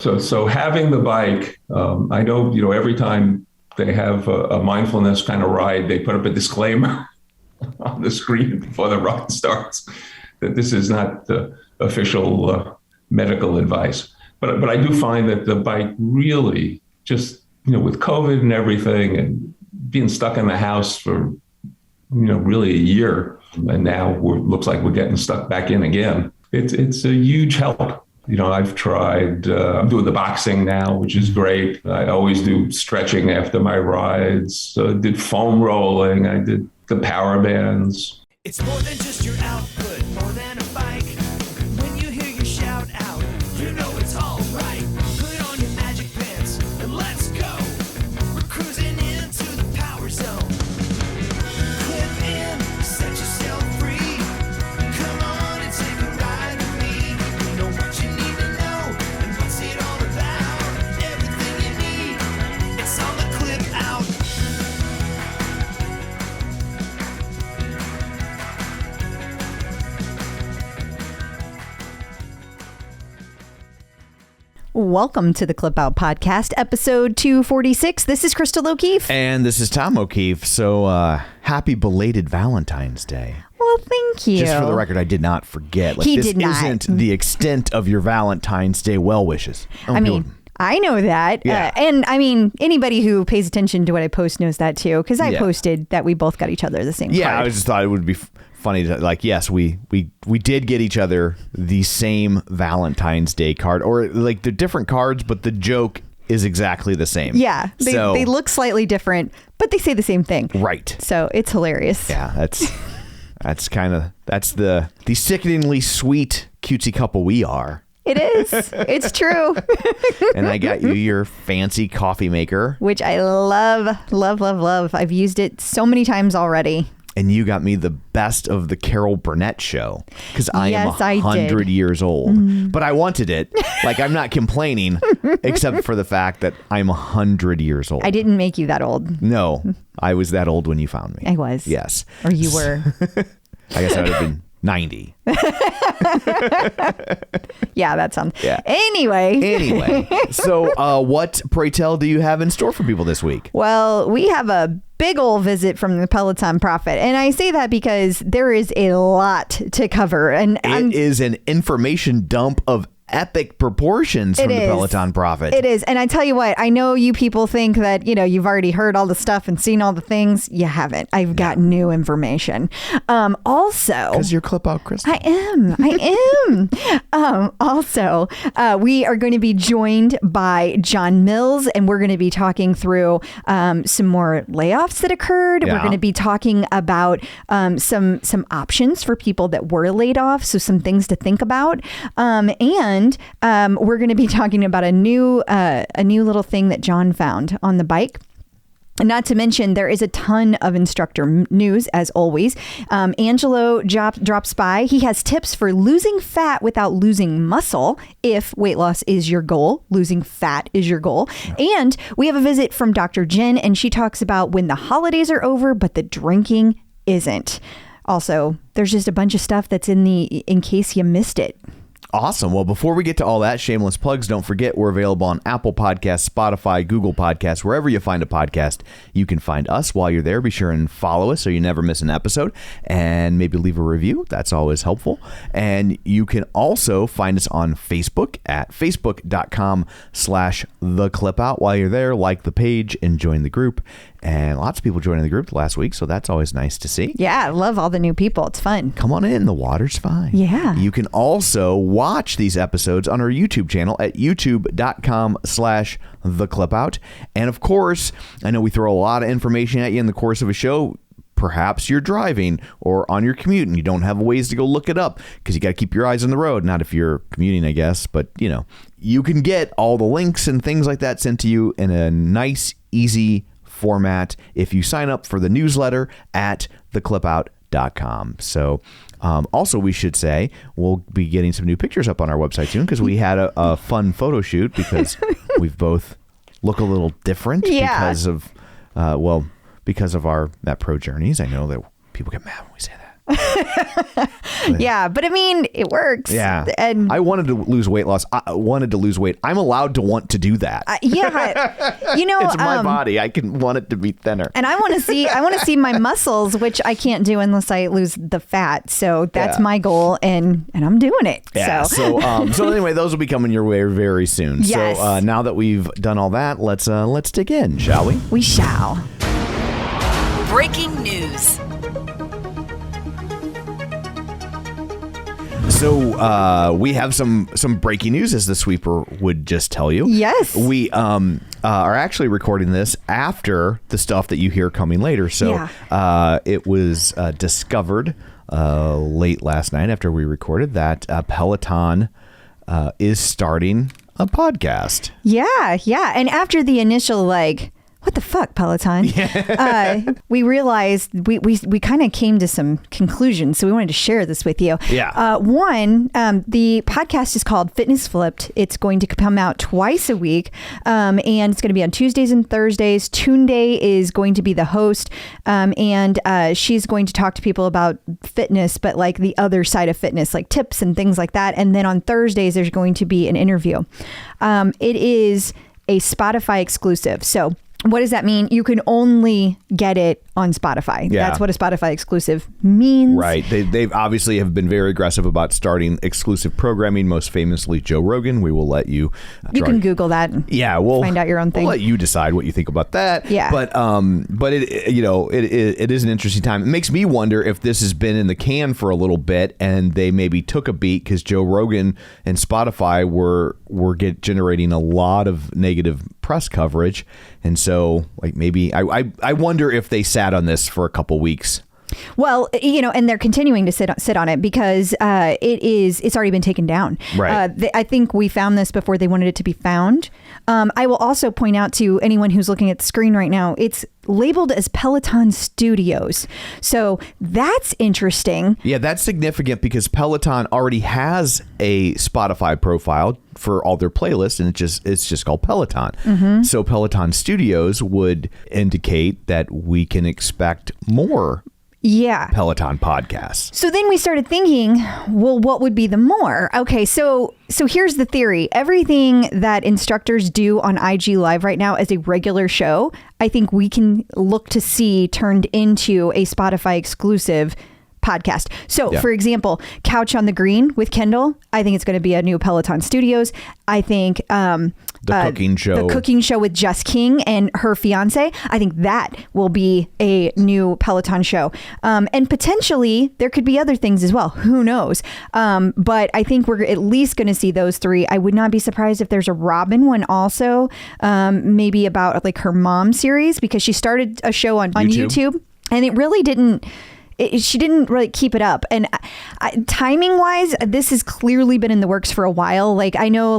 So having the bike, I know, every time they have a mindfulness kind of ride, they put up a disclaimer on the screen before the ride starts that this is not the official medical advice. But I do find that the bike really just, with COVID and everything and being stuck in the house for, really a year, and now looks like we're getting stuck back in again. It's a huge help. I've tried, I'm doing the boxing now, which is great. I always do stretching after my rides. Did foam rolling. I did the power bands. It's more than just your output, more than a bike. When you hear your shout out, you know it's all right. Put on your magic pants and let's go. We're cruising into the power zone. Clip in, set yourself free. Come on and take a ride with me. You know what you need to know and what's it all about. Everything you need, it's on the clip out. Welcome to the Clip Out Podcast, episode 246. This is Crystal O'Keefe. And this is Tom O'Keefe. So happy belated Valentine's Day. Well, thank you. Just for the record, I did not forget. He did not. This isn't the extent of your Valentine's Day well wishes. I know that. Yeah. And anybody who pays attention to what I post knows that too, because I posted that we both got each other the same card. I just thought it would be funny to, yes, we did get each other the same Valentine's Day card, or like the different cards, but the joke is exactly the same. Yeah. They look slightly different, but they say the same thing. Right. So it's hilarious. Yeah, that's the sickeningly sweet cutesy couple we are. It is. It's true. And I got you your fancy coffee maker, which I love, love, love, love. I've used it so many times already. And you got me the best of the Carol Burnett show, because I am 100 did. years old. But I wanted it. Like, I'm not complaining, except for the fact that I'm 100 years old. I didn't make you that old. No, I was that old when you found me. I was. Yes. Or you were. I guess I would have been 90. Yeah, that sounds. Yeah. Anyway. So what, pray tell, do you have in store for people this week? Well, we have a big ol' visit from the Peloton Prophet. And I say that because there is a lot to cover. And it is an information dump of epic proportions from the Peloton Prophet. It is. And I tell you what, I know you people think that, you've already heard all the stuff and seen all the things. You haven't. I've got new information. Also, because you're Clip Out Crystal. I am. Also, we are going to be joined by John Mills, and we're going to be talking through some more layoffs that occurred. Yeah. We're going to be talking about some options for people that were laid off. So some things to think about. And we're going to be talking about a new little thing that John found on the bike. Not to mention, there is a ton of instructor news, as always. Angelo drops by. He has tips for losing fat without losing muscle. If weight loss is your goal, losing fat is your goal. And we have a visit from Dr. Jenn, and she talks about when the holidays are over, but the drinking isn't. Also, there's just a bunch of stuff that's in case you missed it. Awesome. Well, before we get to all that, shameless plugs, don't forget we're available on Apple Podcasts, Spotify, Google Podcasts, wherever you find a podcast. You can find us while you're there. Be sure and follow us so you never miss an episode, and maybe leave a review. That's always helpful. And you can also find us on Facebook at facebook.com/theclipout. While you're there, like the page and join the group. And lots of people joining the group last week, so that's always nice to see. Yeah, I love all the new people. It's fun. Come on in. The water's fine. Yeah. You can also watch these episodes on our YouTube channel at youtube.com/theclipout. And of course, I know we throw a lot of information at you in the course of a show. Perhaps you're driving or on your commute and you don't have ways to go look it up because you got to keep your eyes on the road. Not if you're commuting, I guess, but you can get all the links and things like that sent to you in a nice, easy format if you sign up for the newsletter at theclipout.com. So also, we should say we'll be getting some new pictures up on our website soon because we had a fun photo shoot because we've both look a little different because of our Met Pro journeys. I know that people get mad when we say that. Yeah, but I mean, it works. Yeah. And I wanted to lose weight loss. I wanted to lose weight. I'm allowed to want to do that. yeah, you know, it's my body. I can want it to be thinner. and I want to see my muscles, which I can't do unless I lose the fat. So that's my goal, and I'm doing it. Yeah. So anyway, those will be coming your way very soon. Yes. So now that we've done all that, let's dig in, shall we? We shall. Breaking news. So we have some breaking news, as the sweeper would just tell you. Yes. We are actually recording this after the stuff that you hear coming later. So it was discovered late last night after we recorded that Peloton is starting a podcast. Yeah. And after the initial what the fuck, Peloton? We realized we kind of came to some conclusions, so we wanted to share this with you. Yeah. One, the podcast is called Fitness Flipped. It's going to come out twice a week, and it's going to be on Tuesdays and Thursdays. Tunde is going to be the host, and she's going to talk to people about fitness, but like the other side of fitness, like tips and things like that. And then on Thursdays, there's going to be an interview. It is a Spotify exclusive. So what does that mean? You can only get it on Spotify. Yeah. That's what a Spotify exclusive means. Right. They've obviously have been very aggressive about starting exclusive programming, most famously Joe Rogan. We will let you... You can Google that and find out your own thing. We'll let you decide what you think about that. Yeah. But it is an interesting time. It makes me wonder if this has been in the can for a little bit and they maybe took a beat because Joe Rogan and Spotify were generating a lot of negative press coverage. And so maybe I wonder if they sat on this for a couple weeks. Well, and they're continuing to sit on it because it's already been taken down. Right. I think we found this before they wanted it to be found. I will also point out to anyone who's looking at the screen right now, it's labeled as Peloton Studios. So that's interesting. Yeah, that's significant because Peloton already has a Spotify profile for all their playlists, and it's just called Peloton. Mm-hmm. So Peloton Studios would indicate that we can expect more Peloton podcasts. So then we started thinking, well, what would be the more? Okay, so here's the theory. Everything that instructors do on IG Live right now as a regular show, I think we can look to see turned into a Spotify exclusive podcast. So, for example, Couch on the Green with Kendall, I think it's going to be a new Peloton Studios. I think the cooking show with Jess King and her fiance, I think that will be a new Peloton show. And potentially there could be other things as well. Who knows? But I think we're at least going to see those three. I would not be surprised if there's a Robin one also, maybe about like her mom series, because she started a show on YouTube and it really didn't. She didn't really keep it up. And timing wise, this has clearly been in the works for a while. Like I know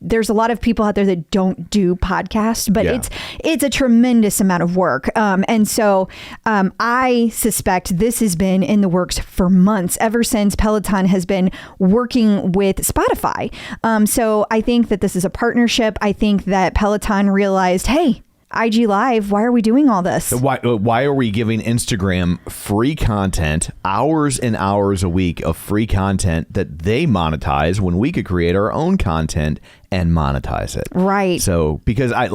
there's a lot of people out there that don't do podcasts, but it's a tremendous amount of work. And so I suspect this has been in the works for months, ever since Peloton has been working with Spotify. So I think that this is a partnership. I think that Peloton realized, hey, IG Live, why are we doing all this? Why are we giving Instagram free content, hours and hours a week of free content that they monetize when we could create our own content and monetize it? Right. So because I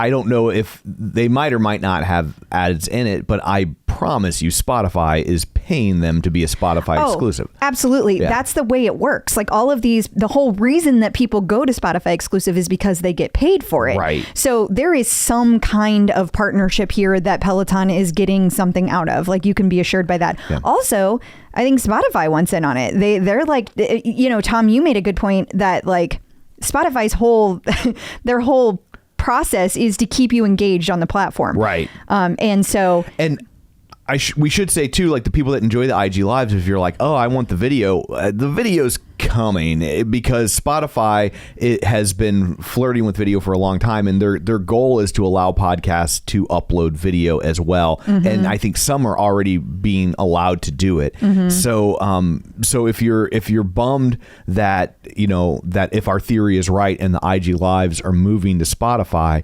don't know if they might or might not have ads in it, but I promise you Spotify is paying them to be a Spotify exclusive. Absolutely. Yeah. That's the way it works. Like all of these, the whole reason that people go to Spotify exclusive is because they get paid for it. Right. So there is some kind of partnership here that Peloton is getting something out of. Like you can be assured by that. Yeah. Also, I think Spotify wants in on it. They're like, Tom, you made a good point that like Spotify's their whole process is to keep you engaged on the platform. Right. And we should say too, like the people that enjoy the IG Lives, if you're like, oh, I want the video's coming because Spotify has been flirting with video for a long time, and their goal is to allow podcasts to upload video as well. Mm-hmm. And I think some are already being allowed to do it. Mm-hmm. So if you're bummed that that if our theory is right and the IG Lives are moving to Spotify,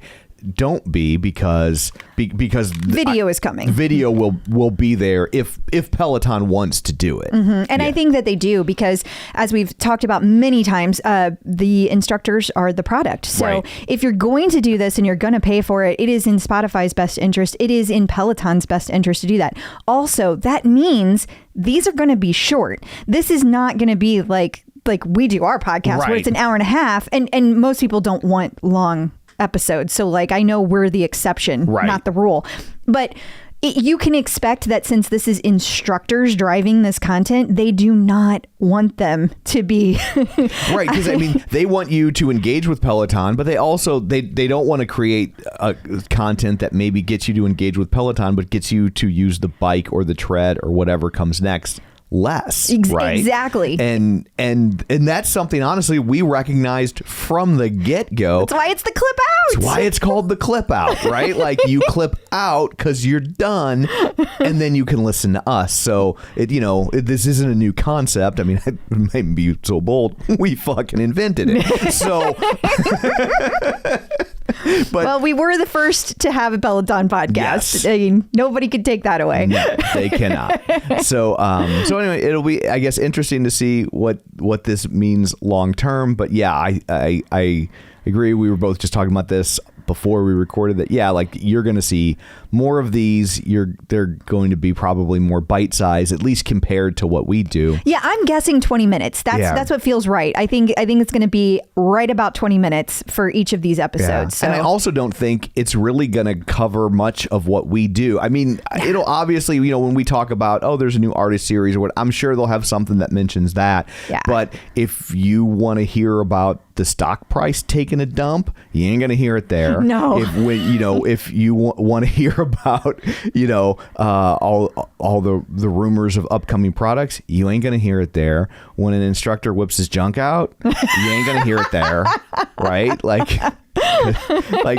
don't be because video is coming. Video will be there if Peloton wants to do it. And I think that they do, because as we've talked about many times, the instructors are the product. So if you're going to do this and you're going to pay for it, it is in Spotify's best interest. It is in Peloton's best interest to do that. Also, that means these are going to be short. This is not going to be like we do our podcast where it's an hour and a half, and most people don't want long episodes. So like, I know we're the exception, not the rule, but you can expect that since this is instructors driving this content, they do not want them to be right. Because I mean, they want you to engage with Peloton, but they also they don't want to create content that maybe gets you to engage with Peloton, but gets you to use the bike or the tread or whatever comes next less. Right? Exactly. And that's something, honestly, we recognized from the get-go. That's why it's the clip out. That's why it's called the clip out, right? Like, you clip out because you're done, and then you can listen to us. So this isn't a new concept. I mean, I might be so bold, we fucking invented it. So but, well, we were the first to have a Peloton podcast. Yes. I mean, nobody could take that away. No, they cannot. So anyway, it'll be, I guess, interesting to see what this means long term. But yeah, I agree. We were both just talking about this before we recorded that. Yeah, like, you're going to see more of these. They're going to be probably more bite size, at least compared to what we do. Yeah, I'm guessing 20 minutes. That's what feels right. I think it's going to be right about 20 minutes for each of these episodes. Yeah. So. And I also don't think it's really going to cover much of what we do. I mean, it'll obviously, when we talk about, there's a new artist series or what, I'm sure they'll have something that mentions that. Yeah. But if you want to hear about the stock price taking a dump, you ain't going to hear it there. No. If you want to hear about, all the rumors of upcoming products, you ain't going to hear it there. When an instructor whips his junk out, you ain't going to hear it there. Right? Like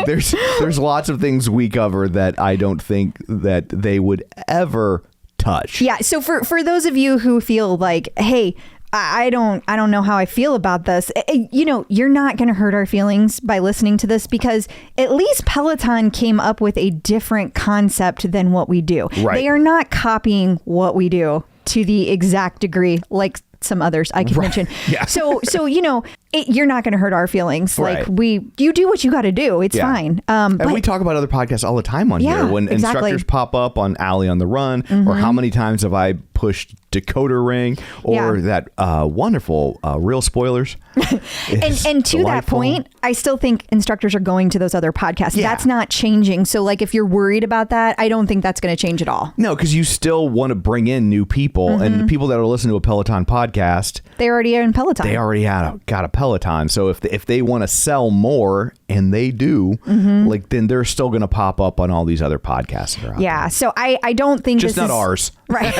there's lots of things we cover that I don't think that they would ever touch. Yeah. So for those of you who feel like, hey, I don't know how I feel about this. You're not going to hurt our feelings by listening to this, because at least Peloton came up with a different concept than what we do. Right. They are not copying what we do to the exact degree like some others I could mention. Yeah. So you're not going to hurt our feelings. Like, you do what you got to do. It's fine. And we talk about other podcasts all the time on here when instructors pop up on Alley on the Run, or how many times have I pushed Decoder Ring, or that wonderful Real Spoilers. and to that point, I still think instructors are going to those other podcasts. Yeah. That's not changing. So like, if you're worried about that, I don't think that's going to change at all. No, because you still want to bring in new people, and the people that are listening to a Peloton podcast, they already are in Peloton. They already got a Peloton. So if they want to sell more, and they do, then they're still going to pop up on all these other podcasts that are out there. So I don't think just not ours. Right.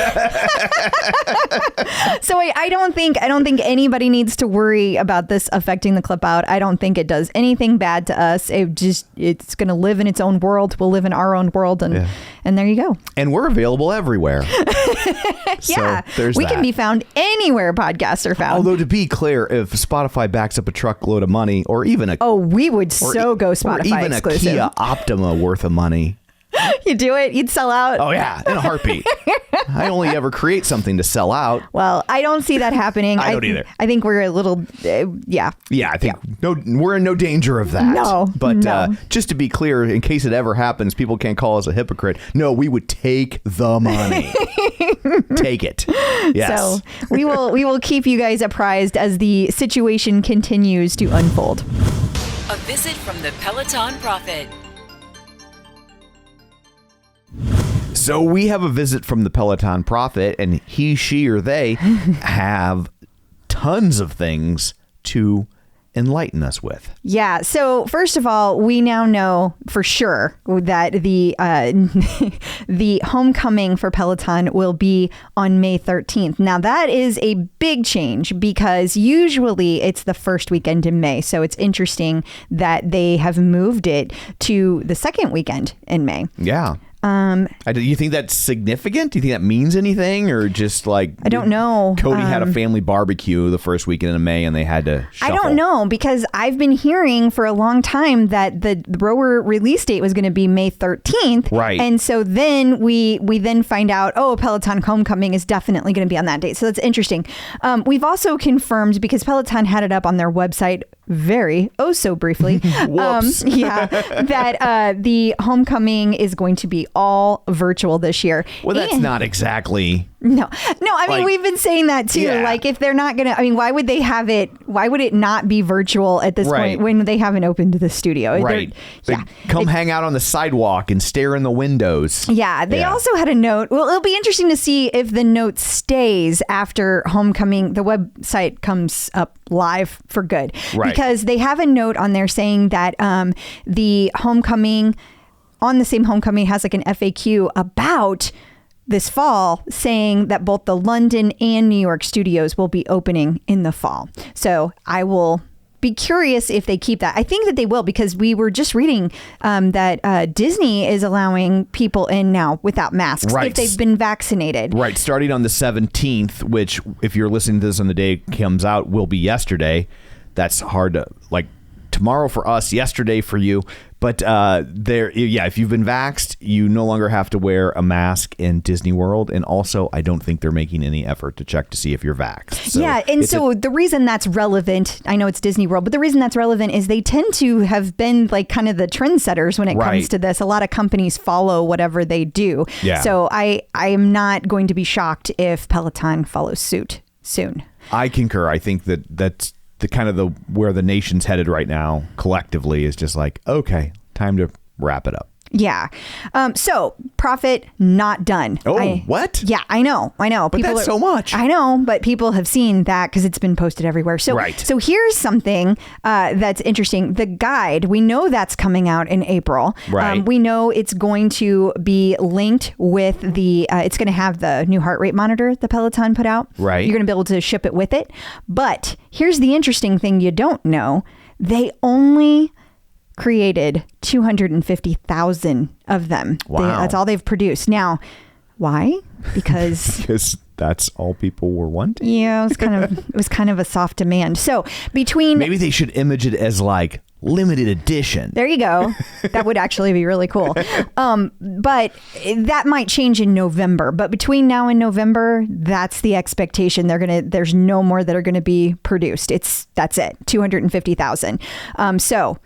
So I don't think anybody needs to worry about this affecting the clip out. I don't think it does anything bad to us. It's going to live in its own world. We'll live in our own world, and there you go. And we're available everywhere. Yeah, so we can be found anywhere podcasts are found. Although, to be clear, if Spotify backs up a truckload of money, or even we would go Spotify or even exclusive. A Kia Optima worth of money. You do it, you'd sell out. Oh yeah, in a heartbeat. I only ever create something to sell out. Well, I don't see that happening. I don't either. I think we're a little, Yeah, I think we're in no danger of that. No, but just to be clear, in case it ever happens, people can't call us a hypocrite. No, we would take the money. Take it. Yes. So we will keep you guys apprised as the situation continues to unfold. A visit from the Peloton Prophet. So we have a visit from the Peloton Prophet, and he, she, or they have tons of things to enlighten us with. Yeah. So first of all, we now know for sure that the homecoming for Peloton will be on May 13th. Now that is a big change, because usually it's the first weekend in May. So it's interesting that they have moved it to the second weekend in May. Yeah. Do you think that's significant? Do you think that means anything, or just like I don't know? Cody had a family barbecue the first weekend of May, and they had to shuffle. I don't know, because I've been hearing for a long time that the rower release date was going to be May 13th. Right. And so then we then find out, Peloton Homecoming is definitely going to be on that date. So that's interesting. We've also confirmed, because Peloton had it up on their website so briefly, Whoops. that the homecoming is going to be all virtual this year. Well, that's not exactly. No. I mean, we've been saying that too. Yeah. Like, if they're not going to, why would they have it? Why would it not be virtual at this point when they haven't opened the studio? Right. Come hang out on the sidewalk and stare in the windows. Yeah. They also had a note. Well, it'll be interesting to see if the note stays after homecoming. The website comes up live for good. Right. Because they have a note on there saying that the homecoming, on the same homecoming, has like an FAQ about this fall, saying that both the London and New York studios will be opening in the fall. So I will be curious if they keep that. I think that they will, because we were just reading that Disney is allowing people in now without masks if they've been vaccinated. Right. Starting on the 17th, which, if you're listening to this on the day it comes out, will be yesterday. That's hard to, tomorrow for us, yesterday for you. But if you've been vaxxed, you no longer have to wear a mask in Disney World. And also, I don't think they're making any effort to check to see if you're vaxxed. So the reason that's relevant, I know it's Disney World, but the reason that's relevant is they tend to have been kind of the trendsetters when it comes to this. A lot of companies follow whatever they do. Yeah. So I am not going to be shocked if Peloton follows suit soon. I concur. I think that's the kind of where the nation's headed right now collectively, is just okay, time to wrap it up. Yeah. So Prophet not done. What? Yeah, I know. But that's so much. I know, but people have seen that because it's been posted everywhere. So, So here's something that's interesting. The guide, we know that's coming out in April. Right. We know it's going to be linked with it's going to have the new heart rate monitor the Peloton put out. Right. You're going to be able to ship it with it. But here's the interesting thing you don't know. They only created 250,000 of them. Wow. That's all they've produced. Now, why? Because that's all people were wanting. Yeah, it was kind of a soft demand. So between maybe they should image it as limited edition. There you go. That would actually be really cool. But that might change in November. But between now and November, that's the expectation. There's no more that are going to be produced. That's it. 250,000. So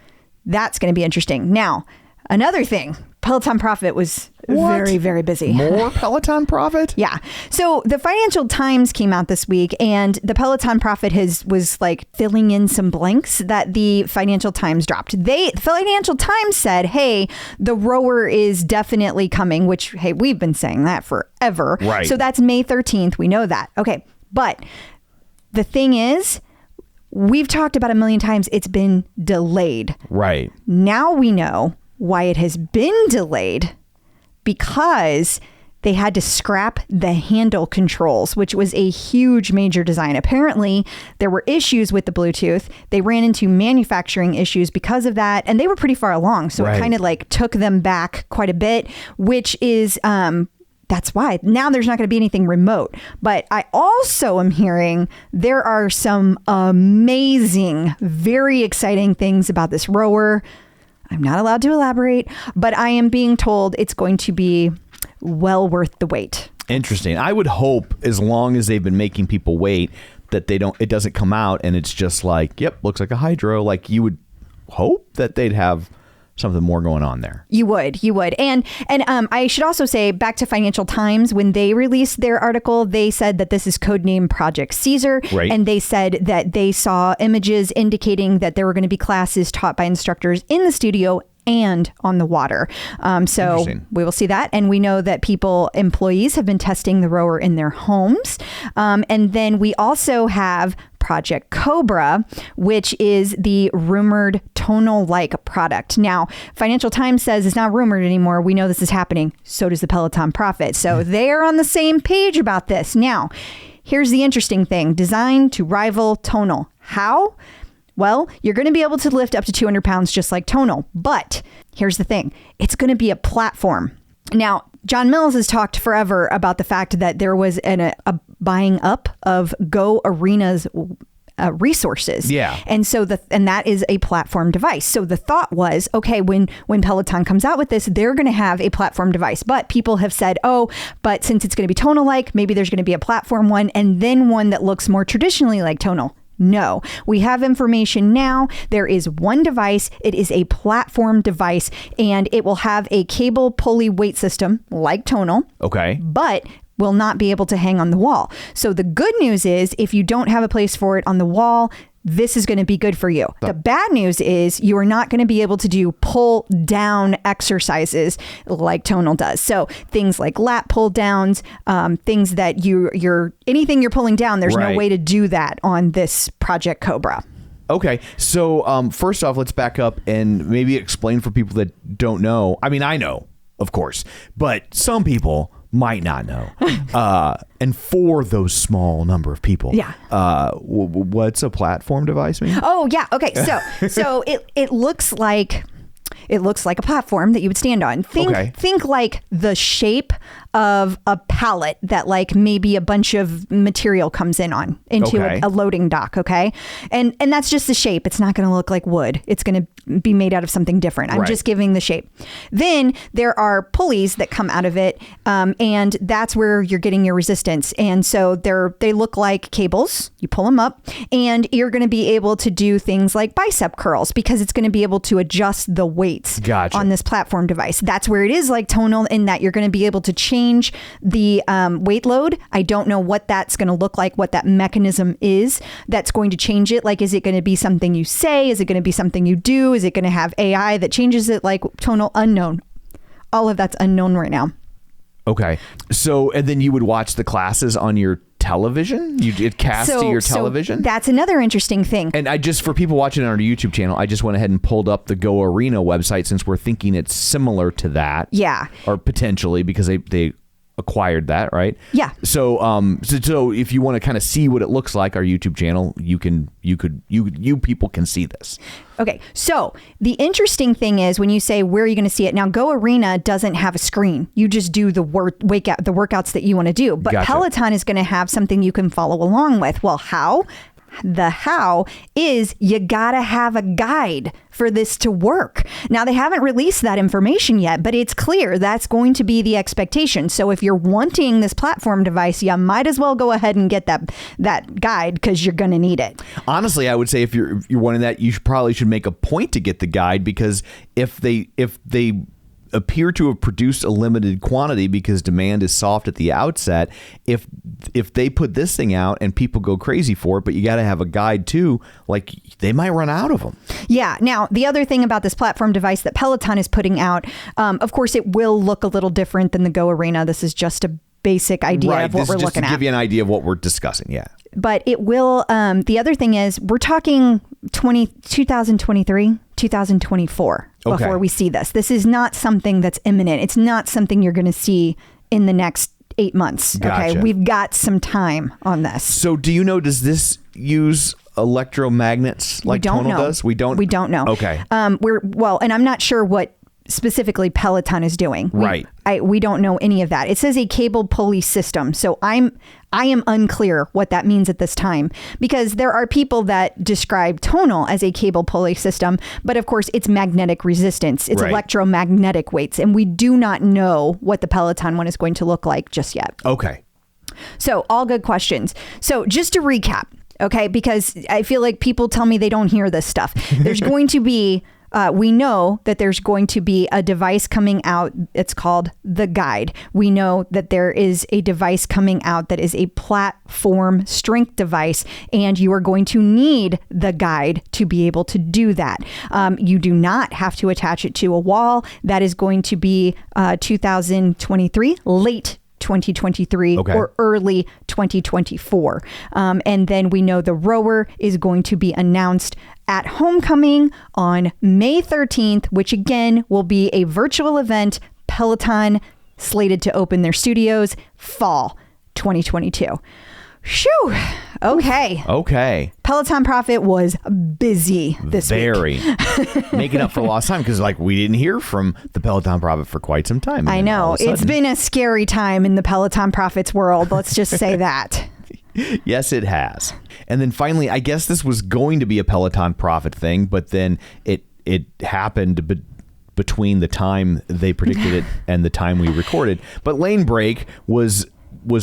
that's going to be interesting. Now, another thing, Peloton Prophet was very, very busy. More Peloton Prophet? Yeah. So the Financial Times came out this week, and the Peloton Prophet was filling in some blanks that the Financial Times dropped. The Financial Times said, hey, the rower is definitely coming, which, hey, we've been saying that forever. Right. So that's May 13th. We know that. Okay. But the thing is, we've talked about a million times, it's been delayed. Right. Now we know why it has been delayed, because they had to scrap the handle controls, which was a huge major design. Apparently, there were issues with the Bluetooth. They ran into manufacturing issues because of that, and they were pretty far along. So it kind of took them back quite a bit, which is that's why now there's not going to be anything remote. But I also am hearing there are some amazing, very exciting things about this rower. I'm not allowed to elaborate, but I am being told it's going to be well worth the wait. Interesting. I would hope, as long as they've been making people wait, that it doesn't come out and it's just yep, looks like a Hydro. You would hope that they'd have something more going on there. You would. And I should also say, back to Financial Times, when they released their article, they said that this is codenamed Project Caesar. Right. And they said that they saw images indicating that there were going to be classes taught by instructors in the studio and on the water. So we will see that. And we know that employees have been testing the rower in their homes. And then we also have Project Cobra, which is the rumored tonal-like product. Now, Financial Times says it's not rumored anymore. We know this is happening. So does the Peloton Prophet. So they're on the same page about this. Now, here's the interesting thing. Designed to rival tonal. How? Well, you're going to be able to lift up to 200 pounds just like tonal. But here's the thing. It's going to be a platform. Now, John Mills has talked forever about the fact that there was a buying up of Go Arena's resources. Yeah. And so that is a platform device. So the thought was, okay, when Peloton comes out with this, they're going to have a platform device. But people have said, but since it's going to be tonal-like, maybe there's going to be a platform one and then one that looks more traditionally like tonal. No, we have information now. There is one device. It is a platform device, and it will have a cable pulley weight system like tonal. Okay. But will not be able to hang on the wall. So the good news is if you don't have a place for it on the wall, this is going to be good for you. The bad news is you are not going to be able to do pull down exercises like tonal does. So things like lat pull downs, things that anything you're pulling down, there's no way to do that on this Project Cobra. Okay. So first off, let's back up and maybe explain for people that don't know. I mean, I know, of course, but some people might not know. And for those small number of people, what's a platform device mean? Oh, yeah. Okay. So it looks like a platform that you would stand on. Think like the shape of a pallet that like maybe a bunch of material comes into a loading dock. Okay. And that's just the shape. It's not going to look like wood. It's going to be made out of something different. I'm just giving the shape. Then there are pulleys that come out of it. And that's where you're getting your resistance. And so they look like cables. You pull them up and you're going to be able to do things like bicep curls because it's going to be able to adjust the weights on this platform device. That's where it is like tonal in that you're going to be able to change the weight load. I don't know what that's going to look like, what that mechanism is that's going to change it. Like, is it going to be something you say? Is it going to be something you do? Is it going to have AI that changes it? Like tonal, unknown. All of that's unknown right now. Okay. So, and then you would watch the classes on your television? It cast to your television? So that's another interesting thing. And for people watching on our YouTube channel, I just went ahead and pulled up the Go Arena website since we're thinking it's similar to that. Yeah. Or potentially because they acquired that, right? Yeah. So if you want to kind of see what it looks like, our YouTube channel, you people can see this. Okay. So the interesting thing is when you say, where are you going to see it? Now, Go Arena doesn't have a screen. You just do the workouts that you want to do. But Gotcha. Peloton is going to have something you can follow along with. Well, how? The how is you gotta have a guide for this to work. Now, they haven't released that information yet, but it's clear that's going to be the expectation. So if you're wanting this platform device, you might as well go ahead and get that guide because you're going to need it. Honestly, I would say if you're wanting that, you probably should make a point to get the guide because if they appear to have produced a limited quantity because demand is soft at the outset, if they put this thing out and people go crazy for it, but you got to have a guide too, like they might run out of them. Yeah. Now, the other thing about this platform device that Peloton is putting out, of course, it will look a little different than the Go Arena. This is just a basic idea of what we're looking at. Just to give you an idea of what we're discussing. Yeah. But it will, the other thing is we're talking 2023, 2024 before we see this. This is not something that's imminent. It's not something you're going to see in the next 8 months. Gotcha. Okay. We've got some time on this. So do you know, does this use electromagnets like tonal does? We don't know. Okay. And I'm not sure what specifically Peloton is doing. Right. We don't know any of that. It says a cable pulley system. So I am unclear what that means at this time because there are people that describe tonal as a cable pulley system, but of course it's magnetic resistance. It's electromagnetic weights, and we do not know what the Peloton one is going to look like just yet. Okay. So all good questions. So just to recap, okay, because I feel like people tell me they don't hear this stuff. There's going to be we know that there's going to be a device coming out. It's called the Guide. We know that there is a device coming out that is a platform strength device, and you are going to need the Guide to be able to do that. You do not have to attach it to a wall. That is going to be 2023, late 2023 or early 2024. And then we know the rower is going to be announced at Homecoming on May 13th, which again will be a virtual event. Peloton slated to open their studios fall 2022. Shoo. Okay. Okay. Peloton Prophet was busy this Very. week. Making up for lost time because we didn't hear from the Peloton Prophet for quite some time. I know. It's been a scary time in the Peloton Prophet's world. Let's just say that. Yes, it has. And then finally, I guess this was going to be a Peloton Prophet thing, but then it happened between the time they predicted it and the time we recorded. But Lanebreak was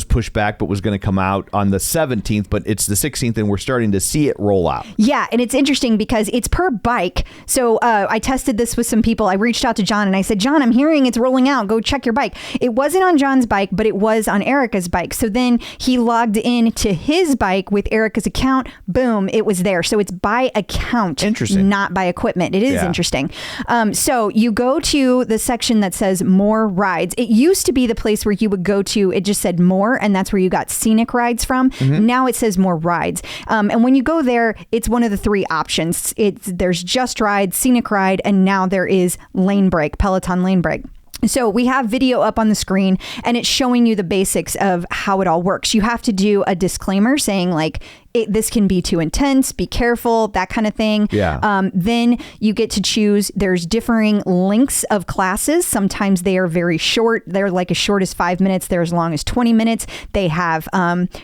pushed back, but was going to come out on the 17th, but it's the 16th, and we're starting to see it roll out. Yeah, and it's interesting because it's per bike. So I tested this with some people. I reached out to John and I said, John, I'm hearing it's rolling out. Go check your bike. It wasn't on John's bike, but it was on Erica's bike. So then he logged in to his bike with Erica's account. Boom, it was there. So it's by account, interesting, not by equipment. It is interesting. So you go to the section that says more rides. It used to be the place where you would go to, it just said more, and that's where you got scenic rides from. Now it says more rides. And when you go there, it's one of the three options. There's just ride, scenic ride, and now there is Lanebreak, Peloton Lanebreak. So we have video up on the screen and it's showing you the basics of how it all works. You have to do a disclaimer saying like, this can be too intense, be careful, that kind of thing. Yeah. Then you get to choose, there's differing lengths of classes. Sometimes they are very short. They're like as short as 5 minutes. They're as long as 20 minutes. They have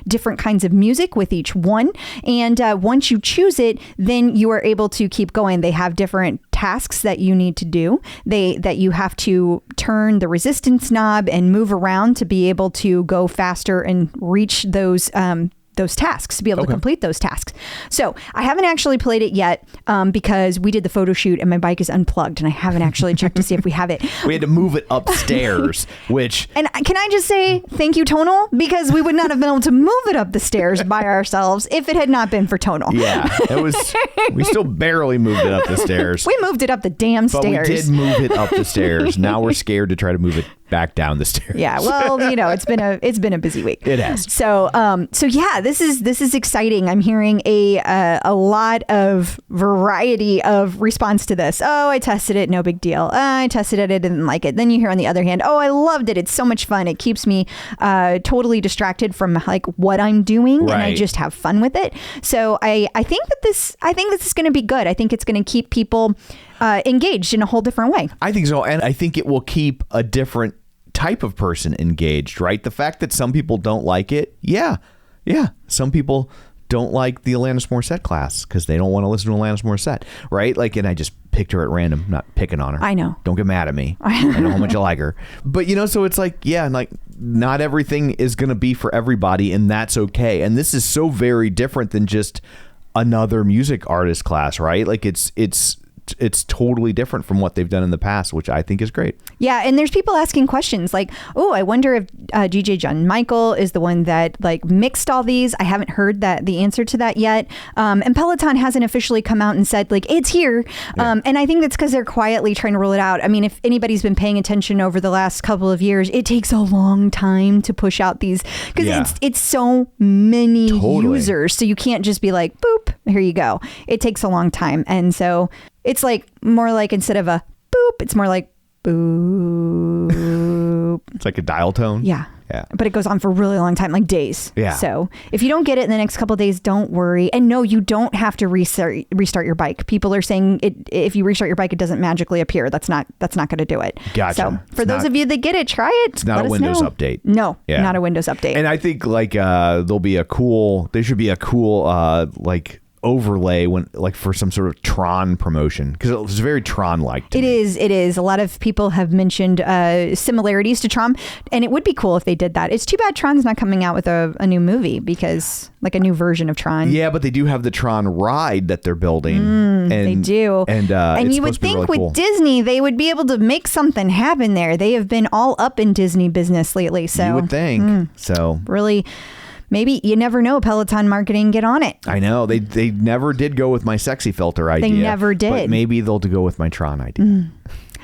different kinds of music with each one. And once you choose it, then you are able to keep going. They have different tasks that you need to do. That you have to turn the resistance knob and move around to be able to go faster and reach those tasks, to be able to complete those tasks. So I haven't actually played it yet because we did the photo shoot and my bike is unplugged and I haven't actually checked to see if we have it. We had to move it upstairs, which... And can I just say thank you, Tonal? Because we would not have been able to move it up the stairs by ourselves if it had not been for Tonal. Yeah, it was... We still barely moved it up the stairs. We moved it up the damn stairs. But we did move it up the stairs. Now we're scared to try to move it back down the stairs. Yeah, well, it's been a busy week. It has. So yeah, this is exciting. I'm hearing a lot of variety of response to this. Oh, I tested it, no big deal. I tested it, I didn't like it. Then you hear on the other hand, oh, I loved it. It's so much fun. It keeps me totally distracted from like what I'm doing, and I just have fun with it. So I think this is going to be good. I think it's going to keep people engaged in a whole different way. I think so. And I think it will keep a different type of person engaged, right? The fact that some people don't like it. Yeah. Some people don't like the Alanis Morissette class because they don't want to listen to Alanis Morissette, right? Like, and I just picked her at random, not picking on her. I know. Don't get mad at me. I know how much you like her. But, so it's like, yeah, like not everything is going to be for everybody, and that's okay. And this is so very different than just another music artist class, right? Like it's totally different from what they've done in the past, which I think is great. Yeah, and there's people asking questions like, oh, I wonder if DJ John Michael is the one that like mixed all these. I haven't heard the answer to that yet. And Peloton hasn't officially come out and said like it's here. Yeah. And I think that's because they're quietly trying to roll it out. I mean, if anybody's been paying attention over the last couple of years, it takes a long time to push out these because it's so many users. So you can't just be like, boop, here you go. It takes a long time. And so it's like more like instead of a boop, it's more like boop. It's like a dial tone. Yeah. But it goes on for a really long time, like days. Yeah. So if you don't get it in the next couple of days, don't worry. And no, you don't have to restart your bike. People are saying if you restart your bike, it doesn't magically appear. That's not going to do it. Gotcha. So for those of you that get it, try it. It's not a Windows update. No, not a Windows update. And I think like there should be a cool like overlay when like for some sort of Tron promotion because it was very Tron-like. It is. A lot of people have mentioned similarities to Tron, and it would be cool if they did that. It's too bad Tron's not coming out with a new movie because like a new version of Tron. Yeah, but they do have the Tron ride that they're building. And they do. And you would think really with Disney they would be able to make something happen there. They have been all up in Disney business lately. So you would think. So really. Maybe, you never know, Peloton marketing, get on it. I know. They never did go with my sexy filter idea. They never did. But maybe they'll go with my Tron idea.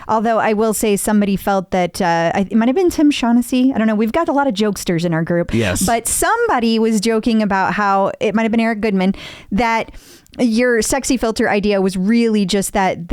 Although I will say somebody felt that, it might have been Tim Shaughnessy. I don't know. We've got a lot of jokesters in our group. Yes. But somebody was joking about how, it might have been Eric Goodman, that your sexy filter idea was really just that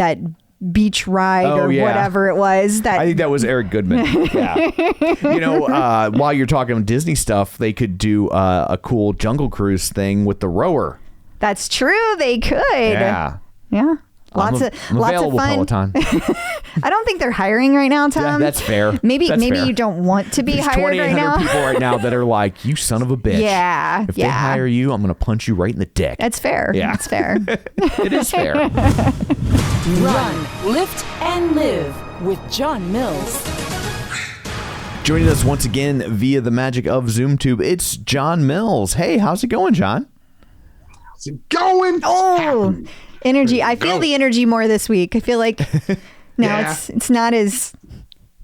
beach ride or whatever it was. I think that was Eric Goodman. Yeah. While you're talking Disney stuff, they could do a cool Jungle Cruise thing with the rower. That's true. They could. Yeah. Yeah. Lots of fun. Peloton. I don't think they're hiring right now, Tom. Yeah, that's fair. Maybe fair. you don't want to be There's hired right now. people right now that are like, you son of a bitch. Yeah. If they hire you, I'm going to punch you right in the dick. That's fair. Yeah. That's fair. It is fair. Run, lift, and live with John Mills. Joining us once again via the magic of ZoomTube, it's John Mills. Hey, how's it going, John? How's it going? Oh, energy. I feel the energy more this week. I feel like now it's not as...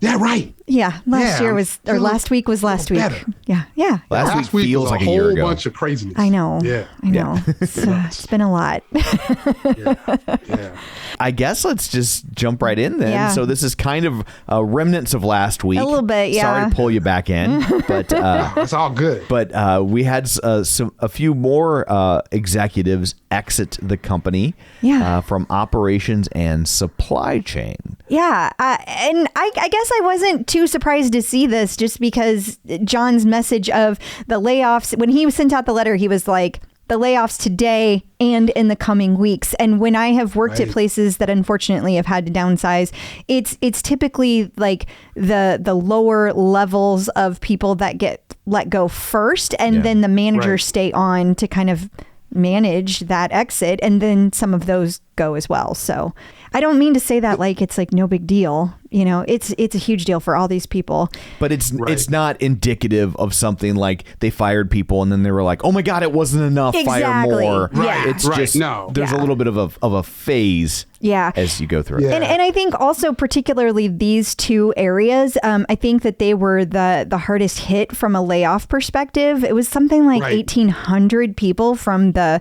Yeah, right. Yeah, last week was last week. Better. Yeah. Last week feels was like a a year whole ago. bunch of craziness. I know. Yeah. I know. It's been a lot. Yeah. I guess let's just jump right in then. Yeah. So this is kind of remnants of last week. A little bit, yeah. Sorry to pull you back in, but It's all good. But we had a few more executives exit the company from operations and supply chain. Yeah. And I guess I wasn't too surprised to see this just because John's message of the layoffs, when he sent out the letter, he was like, the layoffs today and in the coming weeks. And when I have worked at places that unfortunately have had to downsize, it's typically like the lower levels of people that get let go first, and then the managers stay on to kind of manage that exit, and then some of those go as well. So I don't mean to say that like it's like no big deal. You know, it's a huge deal for all these people. But it's not indicative of something like they fired people and then they were like, oh my God, it wasn't enough. Fire more. Yeah. It's just there's a little bit of a phase as you go through it. And I think also particularly these two areas, I think that they were the hardest hit from a layoff perspective. It was something like 1,800 people from the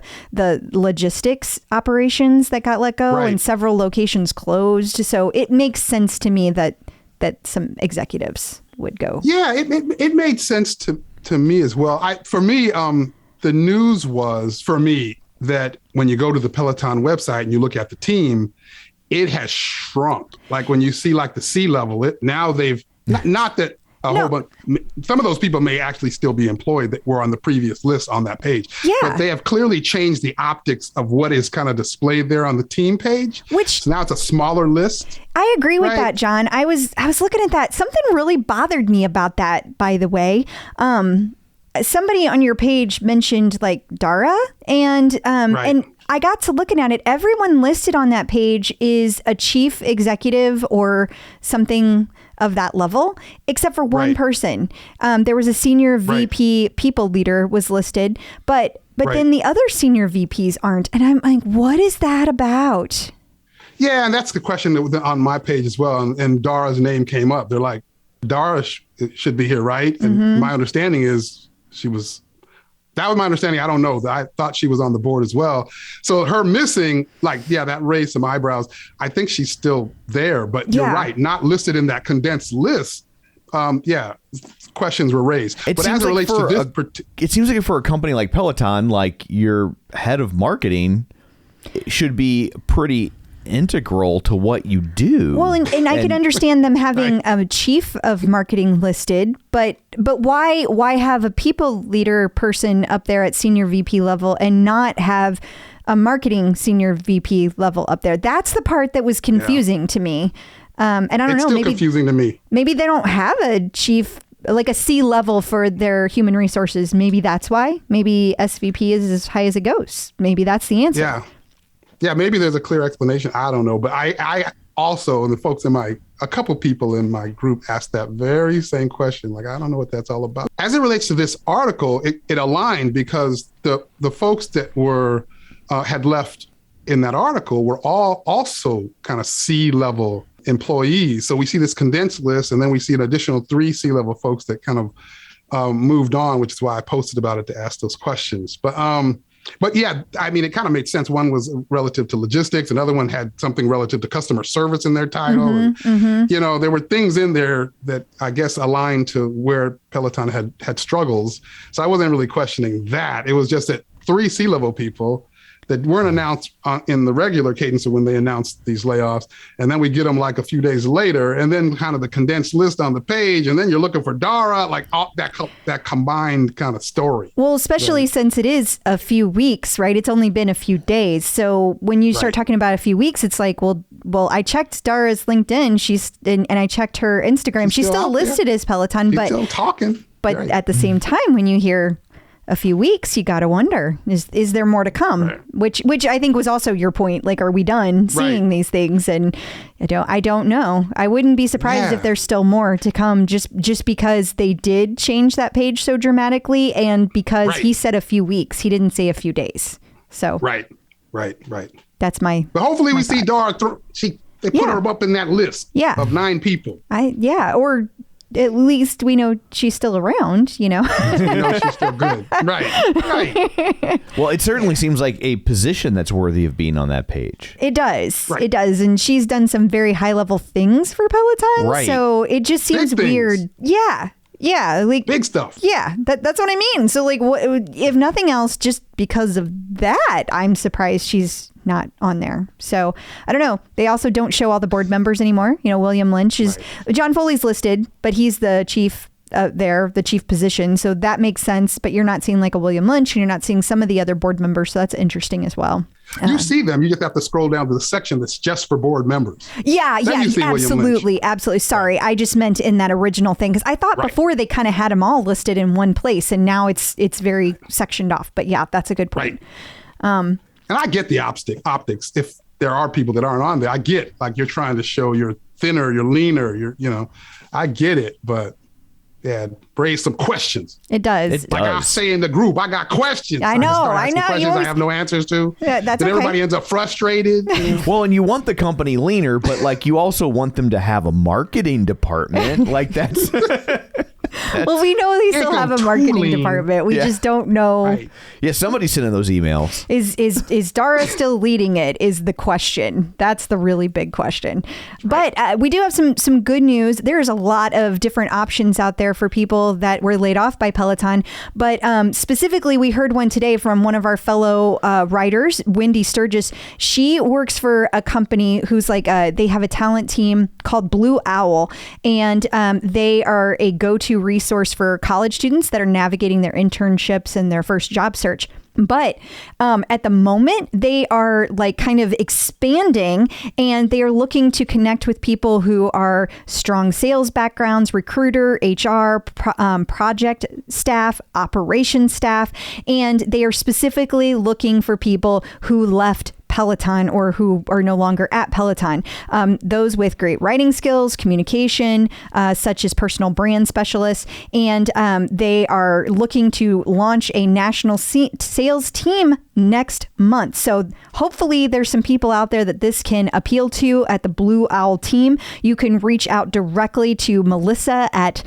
logistics operations that got let go, and several locations closed. So it makes sense to me that some executives would go. Yeah, it made sense to me as well. For me, the news was for me that when you go to the Peloton website and you look at the team, it has shrunk. Like when you see like the C-level, now they've not that whole bunch. Some of those people may actually still be employed that were on the previous list on that page. Yeah. But they have clearly changed the optics of what is kind of displayed there on the team page. So now it's a smaller list. I agree with that, John. I was looking at that. Something really bothered me about that, by the way. Somebody on your page mentioned like Dara, and I got to looking at it. Everyone listed on that page is a chief executive or something of that level, except for one person. There was a senior VP people leader was listed, but then the other senior VPs aren't. And I'm like, what is that about? Yeah, and that's the question that was on my page as well. And Dara's name came up. They're like, Dara should be here, right? And my understanding is that was my understanding. I don't know. I thought she was on the board as well. So her missing, that raised some eyebrows. I think she's still there, but you're right. Not listed in that condensed list. Questions were raised. But as it relates to this, it seems like for a company like Peloton, like your head of marketing should be pretty integral to what you do. Well, and I can understand them having a chief of marketing listed, but why have a people leader person up there at senior VP level and not have a marketing senior VP level up there? That's the part that was confusing to me. And I don't know. It's still confusing to me. Maybe they don't have a chief, like a C level for their human resources. Maybe that's why. Maybe SVP is as high as it goes. Maybe that's the answer. Yeah, maybe there's a clear explanation. I don't know. But I also, and the folks a couple people in my group asked that very same question. Like, I don't know what that's all about. As it relates to this article, it aligned because the folks that were had left in that article were all also kind of C-level employees. So we see this condensed list, and then we see an additional 3 C-level folks that kind of moved on, which is why I posted about it to ask those questions. But yeah, I mean, it kind of made sense. One was relative to logistics. Another one had something relative to customer service in their title. There were things in there that I guess aligned to where Peloton had struggles. So I wasn't really questioning that. It was just that 3 C-level people that weren't announced in the regular cadence of when they announced these layoffs. And then we get them like a few days later, and then kind of the condensed list on the page. And then you're looking for Dara, like all that combined kind of story. Well, especially since it is a few weeks, right? It's only been a few days. So when you start talking about a few weeks, it's like, well, I checked Dara's LinkedIn, and I checked her Instagram. She's still listed as Peloton, She's but still talking. But at the same time, when you hear a few weeks, you got to wonder, is there more to come? Which I think was also your point. Like, are we done seeing these things? And I don't know. I wouldn't be surprised if there's still more to come, just because they did change that page so dramatically, and because he said a few weeks, he didn't say a few days. So right. That's my. But hopefully we see Dara. They put her up in that list of 9 people. Or at least we know she's still around, You know she's still good. Right. Well, it certainly seems like a position that's worthy of being on that page. It does. It does. And she's done some very high level things for Peloton. Right. So it just seems weird. Yeah. Yeah. Like big stuff. Yeah. That's what I mean. So like, if nothing else, just because of that, I'm surprised she's not on there. So I don't know. They also don't show all the board members anymore. William Lynch is John Foley's listed, but he's the chief the chief position. So that makes sense. But you're not seeing like a William Lynch, and you're not seeing some of the other board members. So that's interesting as well. You see them. You just have to scroll down to the section that's just for board members. Yeah, absolutely. Sorry, I just meant in that original thing, because I thought before they kind of had them all listed in one place, and now it's very sectioned off. But yeah, that's a good point. Right. And I get the optics. If there are people that aren't on there, I get like you're trying to show you're thinner, you're leaner, I get it, but raise some questions. It does. Like I say in the group, I got questions. I know. Questions I have no answers to. Yeah, that's then everybody ends up frustrated. Well, and you want the company leaner, but like you also want them to have a marketing department. Like that's. Well, we know they still have a marketing department. We just don't know. Right. Yeah, somebody's sending those emails. Is Dara still leading it? Is the question. That's the really big question. But we do have some good news. There's a lot of different options out there for people that were laid off by Peloton. But specifically, we heard one today from one of our fellow writers, Wendy Sturgis. She works for a company who's like, they have a talent team called Blue Owl, and they are a go-to resource for college students that are navigating their internships and their first job search. But at the moment, they are like kind of expanding, and they are looking to connect with people who are strong sales backgrounds, recruiter, HR, project staff, operations staff, and they are specifically looking for people who left Peloton or who are no longer at Peloton. Those with great writing skills, communication, such as personal brand specialists. And they are looking to launch a national sales team next month. So hopefully there's some people out there that this can appeal to at the Blue Owl team. You can reach out directly to Melissa at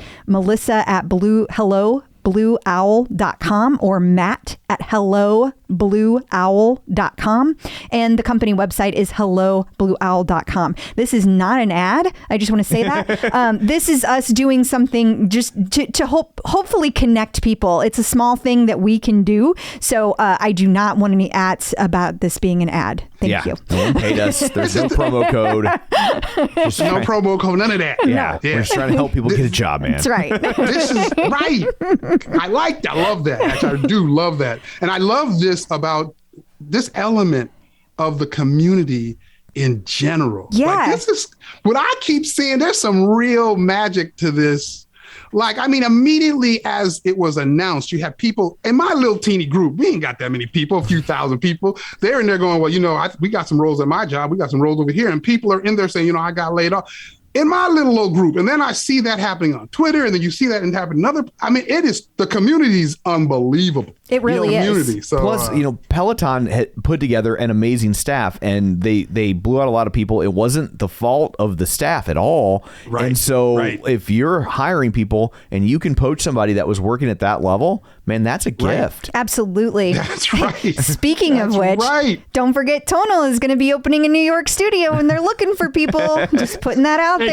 blueowl.com or Matt at helloblueowl.com. And the company website is helloblueowl.com. This is not an ad. I just want to say that. This is us doing something just to hopefully connect people. It's a small thing that we can do. So I do not want any ads about this being an ad. Thank you. No one paid us. There's no promo code. No promo code, none of that. Yeah. We're just trying to help people get a job, man. That's right. This is right. I like that. I love that. Actually, I do love that. And I love this about this element of the community in general. Yeah. Like, this is what I keep seeing. There's some real magic to this. Like, I mean, immediately as it was announced, you have people in my little teeny group. We ain't got that many people, a few thousand people. They're in there going, well, we got some roles at my job. We got some roles over here. And people are in there saying, I got laid off. In my little group. And then I see that happening on Twitter, and then you see that and happen it is, the community is unbelievable. It really is. So, plus, Peloton had put together an amazing staff, and they blew out a lot of people. It wasn't the fault of the staff at all. Right. And so if you're hiring people and you can poach somebody that was working at that level, man, that's a gift. Absolutely. That's right. Speaking of which, don't forget Tonal is going to be opening a New York studio, and they're looking for people. Just putting that out there.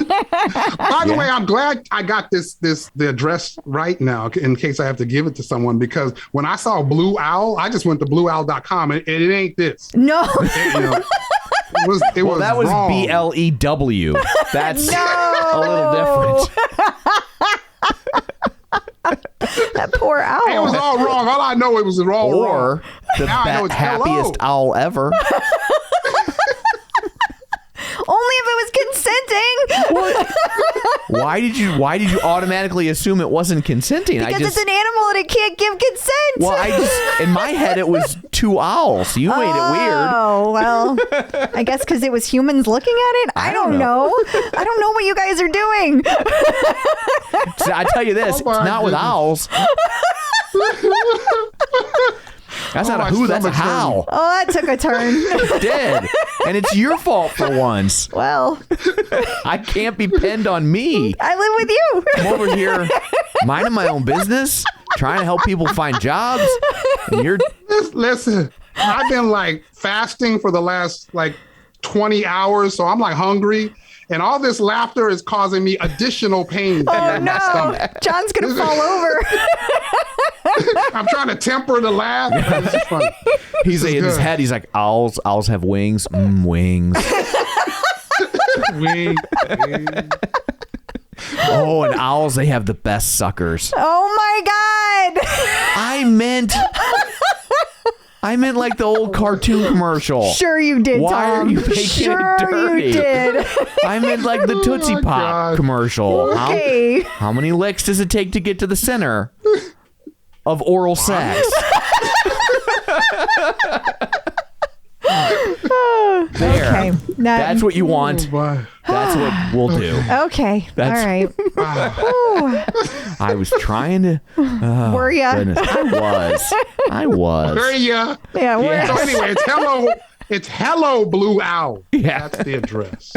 By the way, I'm glad I got the address right now in case I have to give it to someone, because when I saw Blue Owl, I just went to blueowl.com and it ain't this. No. It was that was wrong. BLEW. That's a little different. That poor owl. It was all wrong. All I know it was wrong. Or the Now I know it's happiest hello. owl ever. Only if it was consenting. Why did you automatically assume it wasn't consenting? Because it's an animal and it can't give consent. Well, in my head it was two owls. So you made it weird. Oh, well, I guess because it was humans looking at it. I don't know. I don't know what you guys are doing. So I tell you this, Oh it's my not with goodness. owls. That's not a my who, that's a stomach's how. Oh, that took a turn. It did. And it's your fault for once. Well, I can't be pinned on me. I live with you. I'm over here minding my own business, trying to help people find jobs. And you're Listen, I've been like fasting for the last like 20 hours, so I'm like hungry. And all this laughter is causing me additional pain. Oh, in my no. stomach. John's going to fall over. I'm trying to temper the laugh. This is funny. he's in his good. head, he's like, owls have wings. Wings. Wing. Oh, and owls, they have the best suckers. Oh, my God. I meant like the old cartoon commercial. Sure you did, Why Tom. are you making sure it dirty? you did. I meant like the Tootsie my Pop God. commercial. Okay. How many licks does it take to get to the center of oral sex? There. Okay. That's what you want. Boy. That's what we'll do. Okay. That's- All right. Ooh. I was trying to. Were ya? Goodness. I was. There ya. Yeah, we're Yeah. So anyway, it's hello Blue Owl. Yeah. That's the address.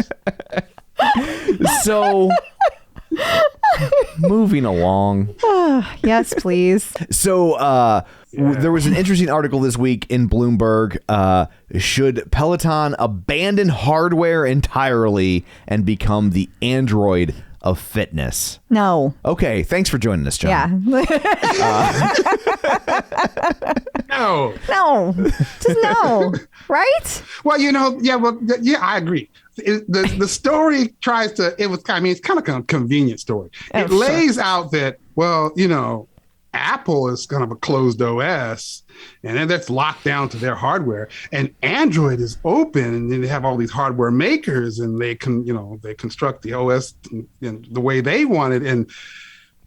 So, moving along. Yes, please. So, there was an interesting article this week in Bloomberg. Should Peloton abandon hardware entirely and become the Android of fitness? No. Okay, thanks for joining us, John. Yeah. No. No. Just no. Right? Well, I agree. The story tries to, it's kind of a convenient story. Oh, It sure. lays out that, Apple is kind of a closed OS and then that's locked down to their hardware, and Android is open, and then they have all these hardware makers and they they construct the OS in the way they want it. And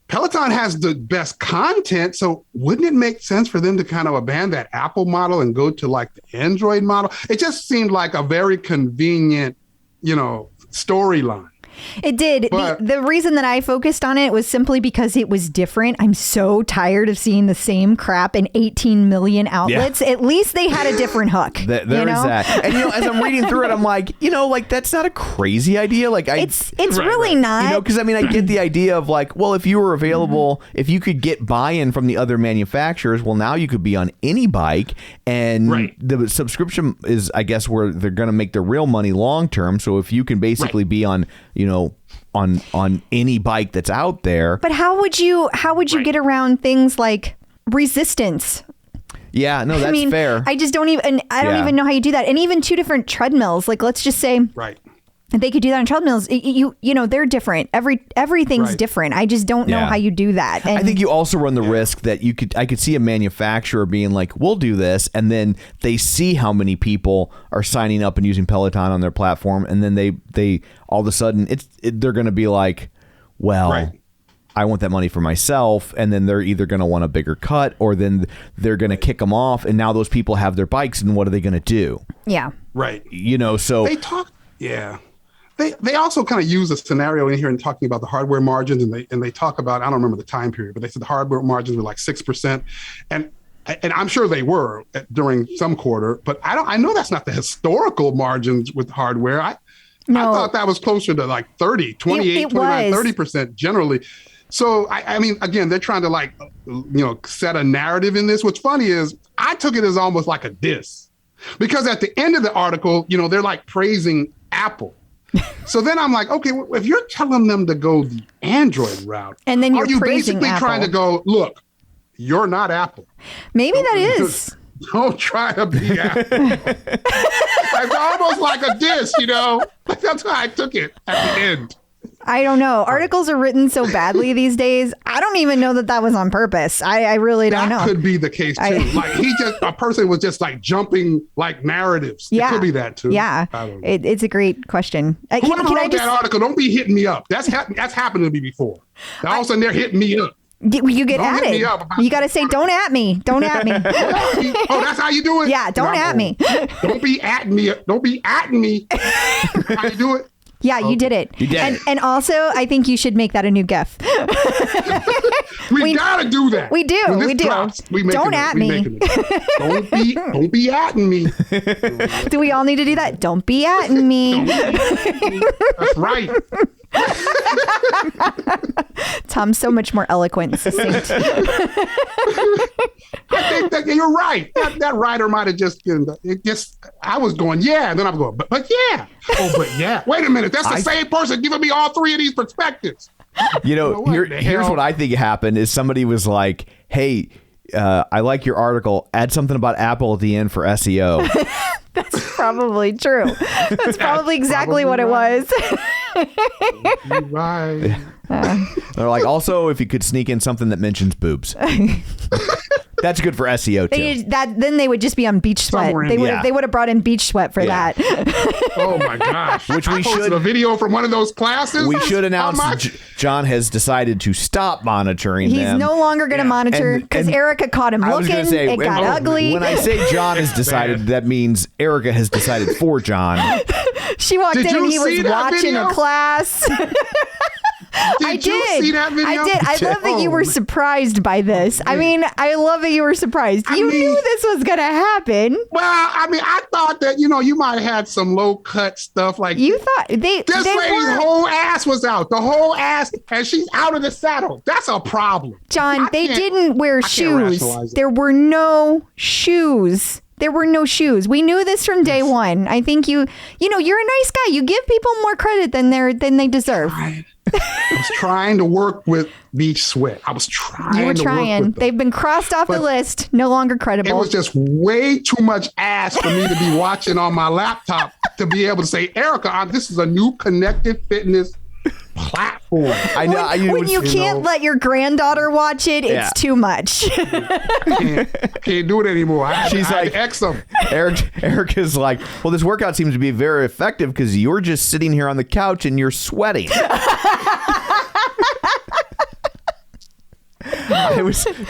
Peloton has the best content, so wouldn't it make sense for them to kind of abandon that Apple model and go to like the Android model? It just seemed like a very convenient, storyline. It did. But- The reason that I focused on it was simply because it was different. I'm so tired of seeing the same crap in 18 million outlets. At least they had a different hook. There is that. And, as I'm reading through it, I'm like, that's not a crazy idea. Like, It's really not. because I get the idea of like, well, if you were available, if you could get buy-in from the other manufacturers, well, now you could be on any bike, and the subscription is, I guess, where they're going to make their real money long term. So if you can basically be on, on any bike that's out there. But how would you get around things like resistance? Yeah, no, that's fair. I just don't even know how you do that. And even two different treadmills, like let's just say they could do that on treadmills. They're different. Everything's different. I just don't know how you do that. And I think you also run the risk that I could see a manufacturer being like, we'll do this, and then they see how many people are signing up and using Peloton on their platform, and then they all of a sudden they're going to be like, well, I want that money for myself, and then they're either going to want a bigger cut, or then they're going to kick them off, and now those people have their bikes, and what are they going to do? Yeah. Right. So they talk. Yeah. They also kind of use a scenario in here and talking about the hardware margins, and they talk about, I don't remember the time period, but they said the hardware margins were like 6%, and I'm sure they were during some quarter, but I know that's not the historical margins with hardware. I thought that was closer to like 28, 29, 30% generally. So again, they're trying to set a narrative in this. What's funny is I took it as almost like a diss, because at the end of the article, they're like praising Apple. So then I'm like, okay, well, if you're telling them to go the Android route, And then you're are you praising basically trying to Apple. go, look, you're not Apple. Maybe that is. Don't try to be Apple. It's almost like a diss, you know? That's how I took it at the end. I don't know. Articles are written so badly these days. I don't even know that was on purpose. I really don't know. That could be the case too. Like a person was just like jumping like narratives. Yeah. It could be that too. Yeah. I don't know. It's a great question. Whoever Can I wrote just that article, don't be hitting me up. That's happened to me before. All of a sudden they're hitting me up. You get Don't hit added. me up about- You got to say, don't at me. Don't at me. Oh, that's how you do it? Yeah, don't at me. Don't be at me. Don't be at me. How you do it? Yeah, you did it. You did it. And also, I think you should make that a new GIF. We gotta do that. We do. When this We do. drops, we making Don't it. at We me. making it. Don't be atting me. Do we all need to do that? Don't be at me. That's right. Tom's so much more eloquent and succinct. I think that you're right. That writer might have just been. I was going, yeah, and then I'm going, but yeah. Oh, but yeah. Wait a minute. That's the same person giving me all three of these perspectives. You know, What the here's hell? what I think happened is somebody was like, hey, I like your article. Add something about Apple at the end for SEO. That's probably true. That's probably exactly what it was. You're right. They're like, also, if you could sneak in something that mentions boobs. That's good for SEO, too. Then they would just be on beach sweat. Somewhere in They would there. they would have brought in beach sweat for Yeah. that. Oh my gosh. Which we I posted should- a video from one of those classes. We should announce How that much? John has decided to stop monitoring He's them. no longer going to monitor And- because and Erica caught him I was looking. gonna say, It got when- ugly. When I say John has decided, that means Erica has decided for John. She walked Did in and you he see was that watching video? a class. Did I you did. see that video? I did. I love that you were surprised by this. I mean, I love that you were surprised. You knew this was going to happen. Well, I mean, I thought that, you might have had some low cut stuff like You thought this they lady's weren't. whole ass was out. The whole ass, and she's out of the saddle. That's a problem. John, I they can't- didn't wear can't shoes. rationalize it. There were no shoes. There were no shoes. We knew this from day one. I think you're a nice guy. You give people more credit than they deserve. I was trying to work with Beach Sweat. I was trying. You were to trying. Work with them. They've been crossed off the But list. No longer It credible. was just way too much ass for me to be watching on my laptop to be able to say, Erica, this is a new connected fitness platform. I know. when you can't let your granddaughter watch it, Yeah. it's too much. I can't do it anymore. She's I had like- to X them. Erica's like, well, this workout seems to be very effective because you're just sitting here on the couch and you're sweating.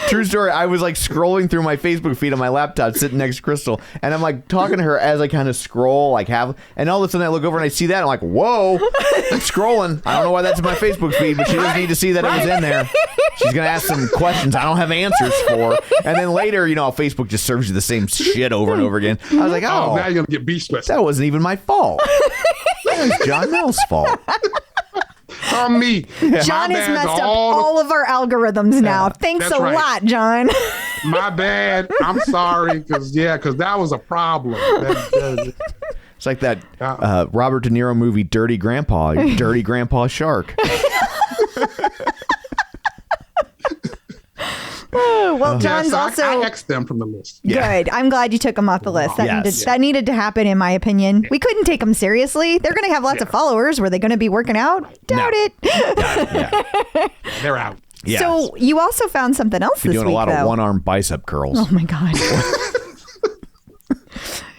True story. I was like scrolling through my Facebook feed on my laptop, sitting next to Crystal, and I'm like talking to her as I kind of scroll, and all of a sudden I look over and I see that. I'm like, whoa, I'm scrolling. I don't know why that's in my Facebook feed, but she doesn't need to see that it was in there. She's gonna ask some questions I don't have answers for, and then later, Facebook just serves you the same shit over and over again. I was like, Oh, oh, now you're gonna get Beach Sweat. that wasn't even my fault. That was John Mill's fault. On me. John has messed up all of our algorithms now. Thanks that's a right. lot, John. My bad. I'm sorry, because that was a problem. It's like that Robert De Niro movie, Dirty Grandpa, Dirty Grandpa Shark. Well, John's so also I X'd them from the list. good. I'm glad you took him off the list. That, Yes. that needed to happen, in my opinion. We couldn't take them seriously. They're going to have lots of followers. Were they going to be working out? Doubt No. it. Yeah. They're out. Yes. So you also found something else You're this doing week, a lot though. of one-arm bicep curls. Oh my God.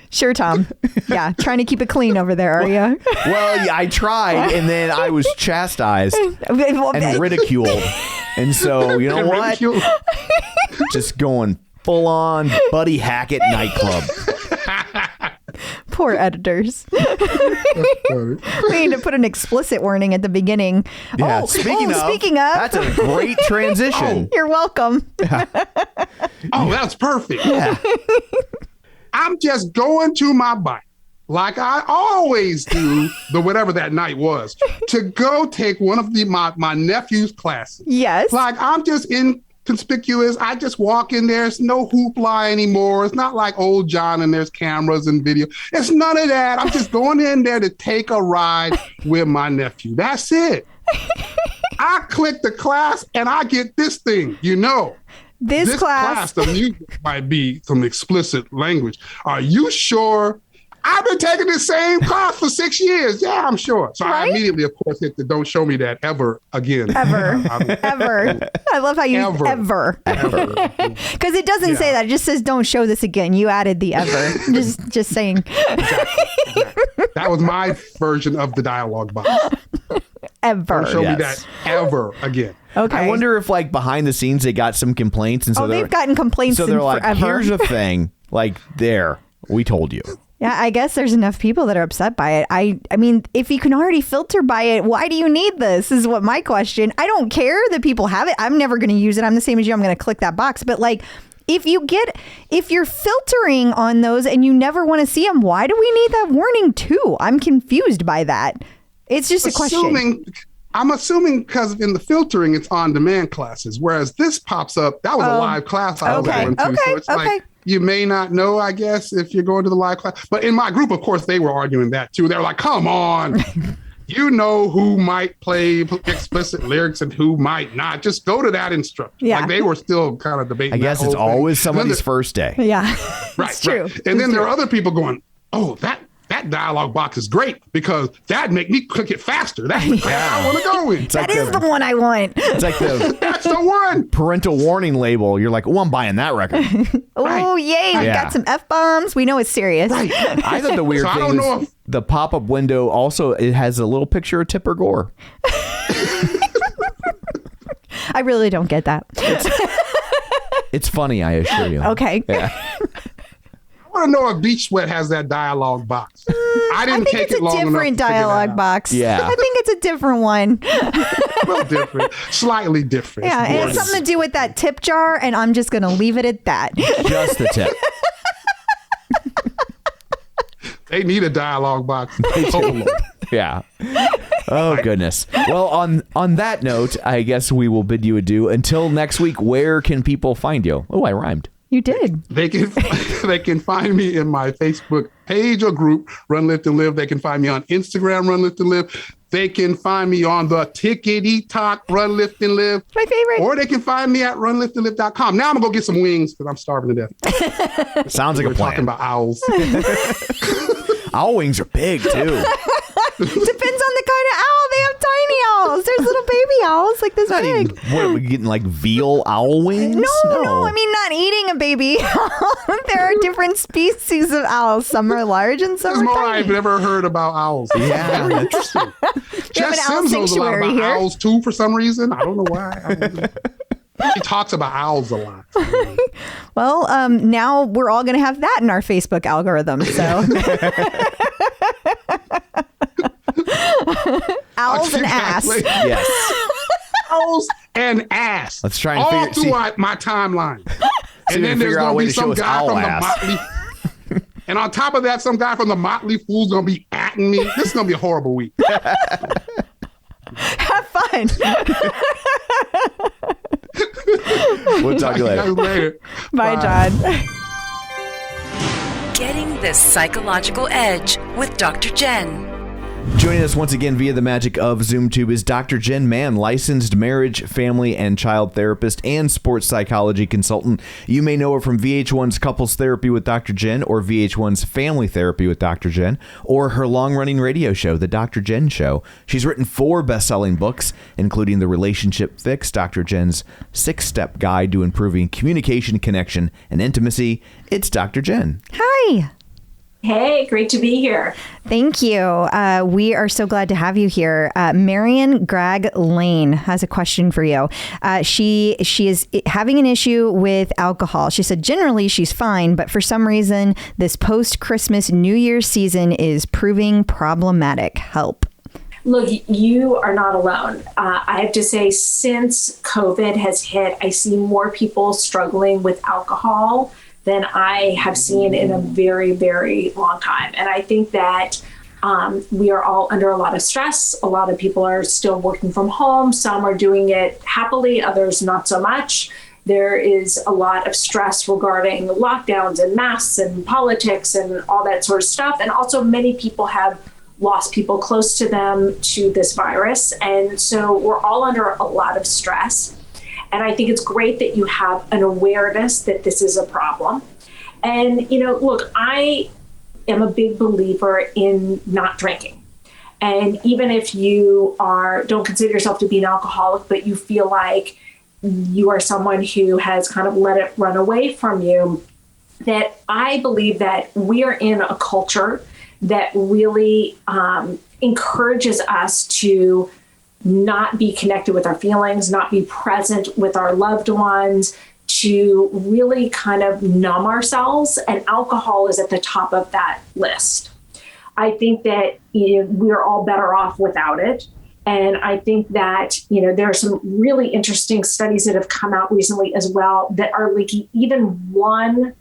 Sure, Tom. Yeah, trying to keep it clean over there, are you? Well, yeah, I tried, and then I was chastised and ridiculed. And so, you know And what? ridicule. Just going full-on Buddy Hackett nightclub. Poor editors. We need to put an explicit warning at the beginning. Yeah. Speaking of, that's a great transition. you're welcome. Oh, that's perfect. Yeah. I'm just going to my bike, like I always do, whatever that night was, to go take one of my nephew's classes. Yes. Like I'm just in conspicuous. I just walk in there. It's no hoopla anymore. It's not like old John and there's cameras and video. It's none of that. I'm just going in there to take a ride with my nephew. That's it. I click the class and I get this thing, This class, the music might be some explicit language. Are you sure? I've been taking the same class for 6 years. Yeah, I'm sure. So I immediately, of course, hit the don't show me that ever again. Ever. I love how you use ever. Because it doesn't say that. It just says don't show this again. You added the ever. just saying. Exactly. That was my version of the dialogue box. Ever. Don't show me that ever again. Okay. I wonder if like behind the scenes they got some complaints, and so they've gotten complaints. So they're like, forever. here's the thing, like there, we told you. Yeah, I guess there's enough people that are upset by it. I mean, if you can already filter by it, why do you need this? Is what my question. I don't care that people have it. I'm never going to use it. I'm the same as you. I'm going to click that box. But like, if you're filtering on those and you never want to see them, why do we need that warning too? I'm confused by that. It's just a question. I'm assuming because in the filtering, it's on-demand classes, whereas this pops up. That was a live class I was going to. So it's like, you may not know, I guess, if you're going to the live class. But in my group, of course, they were arguing that too. They're like, come on. You know who might play explicit lyrics and who might not. Just go to that instructor. Yeah. Like they were still kind of debating. I guess it's always somebody's first day. Yeah. Right. It's true. Right. And then there are other people going, oh, that dialogue box is great because that'd make me click it faster. That's the class I want to go in. That is the one I want. It's like that's the one. Parental warning label. You're like, oh, I'm buying that record. Oh, yay. We got some F-bombs. We know it's serious. Right. I thought the weird thing is the pop-up window also, it has a little picture of Tipper Gore. I really don't get that. It's funny, I assure you. Okay. Yeah. I want to know if Beach Sweat has that dialogue box. I didn't take it long enough. I think it's a different dialogue box. Yeah. I think it's a different one. Well, different. Slightly different. Yeah, and it's something to do with that tip jar, and I'm just going to leave it at that. Just the tip. They need a dialogue box. Yeah. Oh, goodness. Well, on that note, I guess we will bid you adieu. Until next week, where can people find you? Oh, I rhymed. You did. They can find me in my Facebook page or group, Run, Lift, and Live. They can find me on Instagram, Run, Lift, and Live. They can find me on the Tickety-Tock, Run, Lift, and Live. My favorite. Or they can find me at runliftandlive.com. Now I'm going to go get some wings because I'm starving to death. Sounds like a plan. We're talking about owls. Owl wings are big, too. Depends on the kind of owl. They have tiny owls. There's little baby owls like this big. What are we getting, like veal owl wings? No. I mean, not eating a baby owl. There are different species of owls. Some are large and some are more tiny. I've never heard about owls. Yeah. Very interesting. Jess owl Sims knows a lot sanctuary about here. owls too for some reason. I don't know why. She talks about owls a lot. Well, now we're all going to have that in our Facebook algorithm. So owls and ass. Yes. Owls and ass. Let's try and all throughout my timeline. And then there's going to be some guy from the Motley. And on top of that, some guy from the Motley Fool's going to be atting me. This is going to be a horrible week. Have fun. We'll talk to you later. Bye, John. Getting the Psychological Edge with Dr. Jenn. Joining us once again via the magic of ZoomTube is Dr. Jenn Mann, licensed marriage, family, and child therapist and sports psychology consultant. You may know her from VH1's Couples Therapy with Dr. Jenn, or VH1's Family Therapy with Dr. Jenn, or her long-running radio show, The Dr. Jenn Show. She's written 4 best-selling books, including The Relationship Fix, Dr. Jenn's 6-step guide to improving communication, connection, and intimacy. It's Dr. Jenn. Hi. Hey, great to be here. Thank you. We are so glad to have you here. Marion Gregg Lane has a question for you. She is having an issue with alcohol. She said generally she's fine, but for some reason this post-Christmas New Year's season is proving problematic. Help. Look, you are not alone. I have to say, since COVID has hit, I see more people struggling with alcohol than I have seen in a very, very long time. And I think that we are all under a lot of stress. A lot of people are still working from home. Some are doing it happily, others not so much. There is a lot of stress regarding lockdowns and masks and politics and all that sort of stuff. And also many people have lost people close to them to this virus. And so we're all under a lot of stress. And I think it's great that you have an awareness that this is a problem. And, look, I am a big believer in not drinking. And even if you don't consider yourself to be an alcoholic, but you feel like you are someone who has kind of let it run away from you, that I believe that we are in a culture that really encourages us to not be connected with our feelings, not be present with our loved ones, to really kind of numb ourselves. And alcohol is at the top of that list. I think that we're all better off without it. And I think that, there are some really interesting studies that have come out recently as well that are linking even one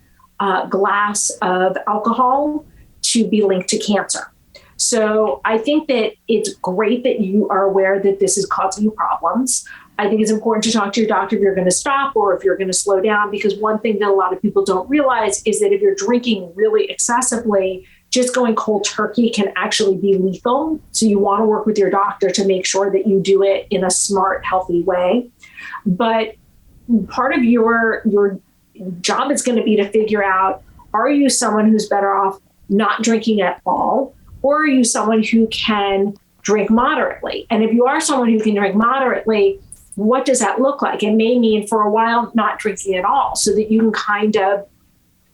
glass of alcohol to be linked to cancer. So I think that it's great that you are aware that this is causing you problems. I think it's important to talk to your doctor if you're going to stop or if you're going to slow down, because one thing that a lot of people don't realize is that if you're drinking really excessively, just going cold turkey can actually be lethal. So you want to work with your doctor to make sure that you do it in a smart, healthy way. But part of your job is going to be to figure out, are you someone who's better off not drinking at all? Or are you someone who can drink moderately? And if you are someone who can drink moderately, what does that look like? It may mean for a while not drinking at all, so that you can kind of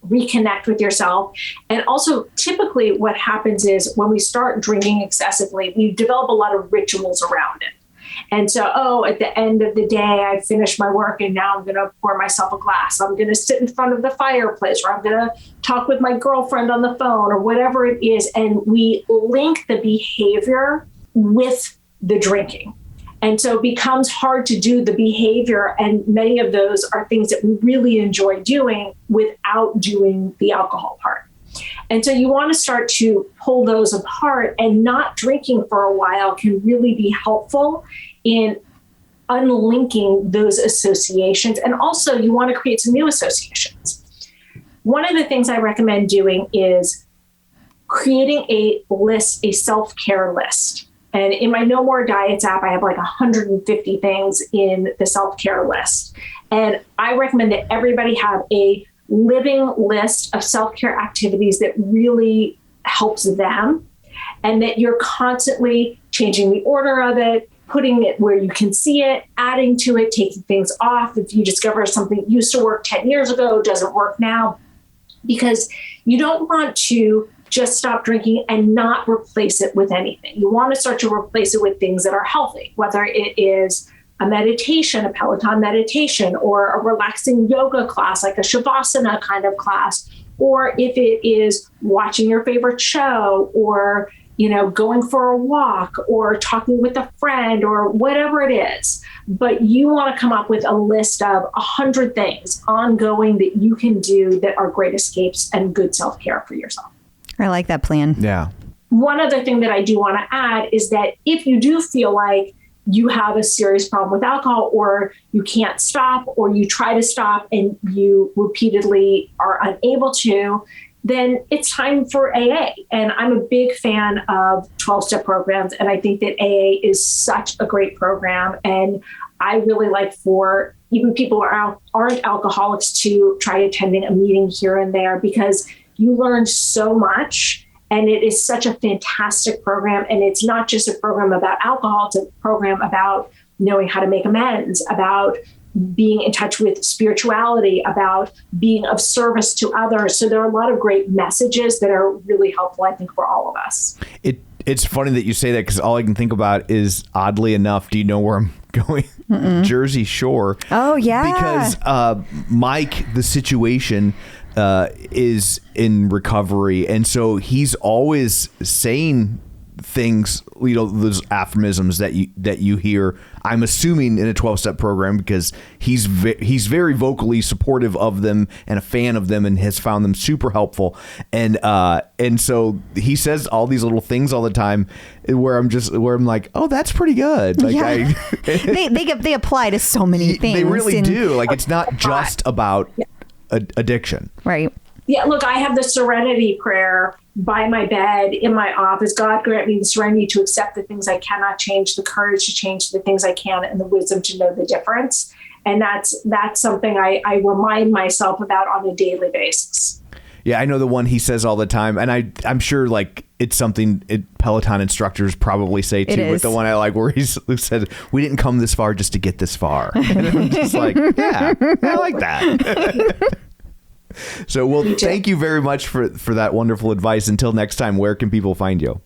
reconnect with yourself. And also, typically what happens is when we start drinking excessively, we develop a lot of rituals around it. And so, at the end of the day, I finished my work and now I'm going to pour myself a glass. I'm going to sit in front of the fireplace, or I'm going to talk with my girlfriend on the phone, or whatever it is. And we link the behavior with the drinking. And so it becomes hard to do the behavior. And many of those are things that we really enjoy doing without doing the alcohol part. And so you want to start to pull those apart, and not drinking for a while can really be helpful in unlinking those associations. And also you want to create some new associations. One of the things I recommend doing is creating a list, a self-care list. And in my No More Diets app, I have like 150 things in the self-care list. And I recommend that everybody have a living list of self-care activities that really helps them, and that you're constantly changing the order of it, putting it where you can see it, adding to it, taking things off. If you discover something used to work 10 years ago, doesn't work now, because you don't want to just stop drinking and not replace it with anything. You want to start to replace it with things that are healthy, whether it is a meditation, a Peloton meditation, or a relaxing yoga class, like a Shavasana kind of class, or if it is watching your favorite show, or, going for a walk, or talking with a friend, or whatever it is. But you want to come up with a list of 100 things ongoing that you can do that are great escapes and good self-care for yourself. I like that plan. Yeah. One other thing that I do want to add is that if you do feel like you have a serious problem with alcohol, or you can't stop, or you try to stop and you repeatedly are unable to, then it's time for AA. And I'm a big fan of 12-step programs. And I think that AA is such a great program. And I really like for even people who aren't alcoholics to try attending a meeting here and there, because you learn so much. And it is such a fantastic program. And it's not just a program about alcohol, it's a program about knowing how to make amends, about being in touch with spirituality, about being of service to others. So there are a lot of great messages that are really helpful, I think, for all of us. It's funny that you say that, because all I can think about is, oddly enough, do you know where I'm going? Jersey Shore. Oh, yeah. Because Mike, the situation is in recovery. And so he's always saying things, those aphorisms that you hear, I'm assuming, in a 12-step program, because he's very vocally supportive of them and a fan of them and has found them super helpful. And so he says all these little things all the time where I'm like, oh, that's pretty good. Like they apply to so many things. They really do. Like, it's not just about addiction. Right. Yeah, look, I have the serenity prayer by my bed in my office. God grant me the serenity to accept the things I cannot change, the courage to change the things I can, and the wisdom to know the difference. And that's something I remind myself about on a daily basis. Yeah, I know the one he says all the time, and I'm sure like it's something Peloton instructors probably say too. But the one I like where he said, "We didn't come this far just to get this far." And I'm just like, yeah, I like that. So, well, thank you very much for that wonderful advice. Until next time, where can people find you?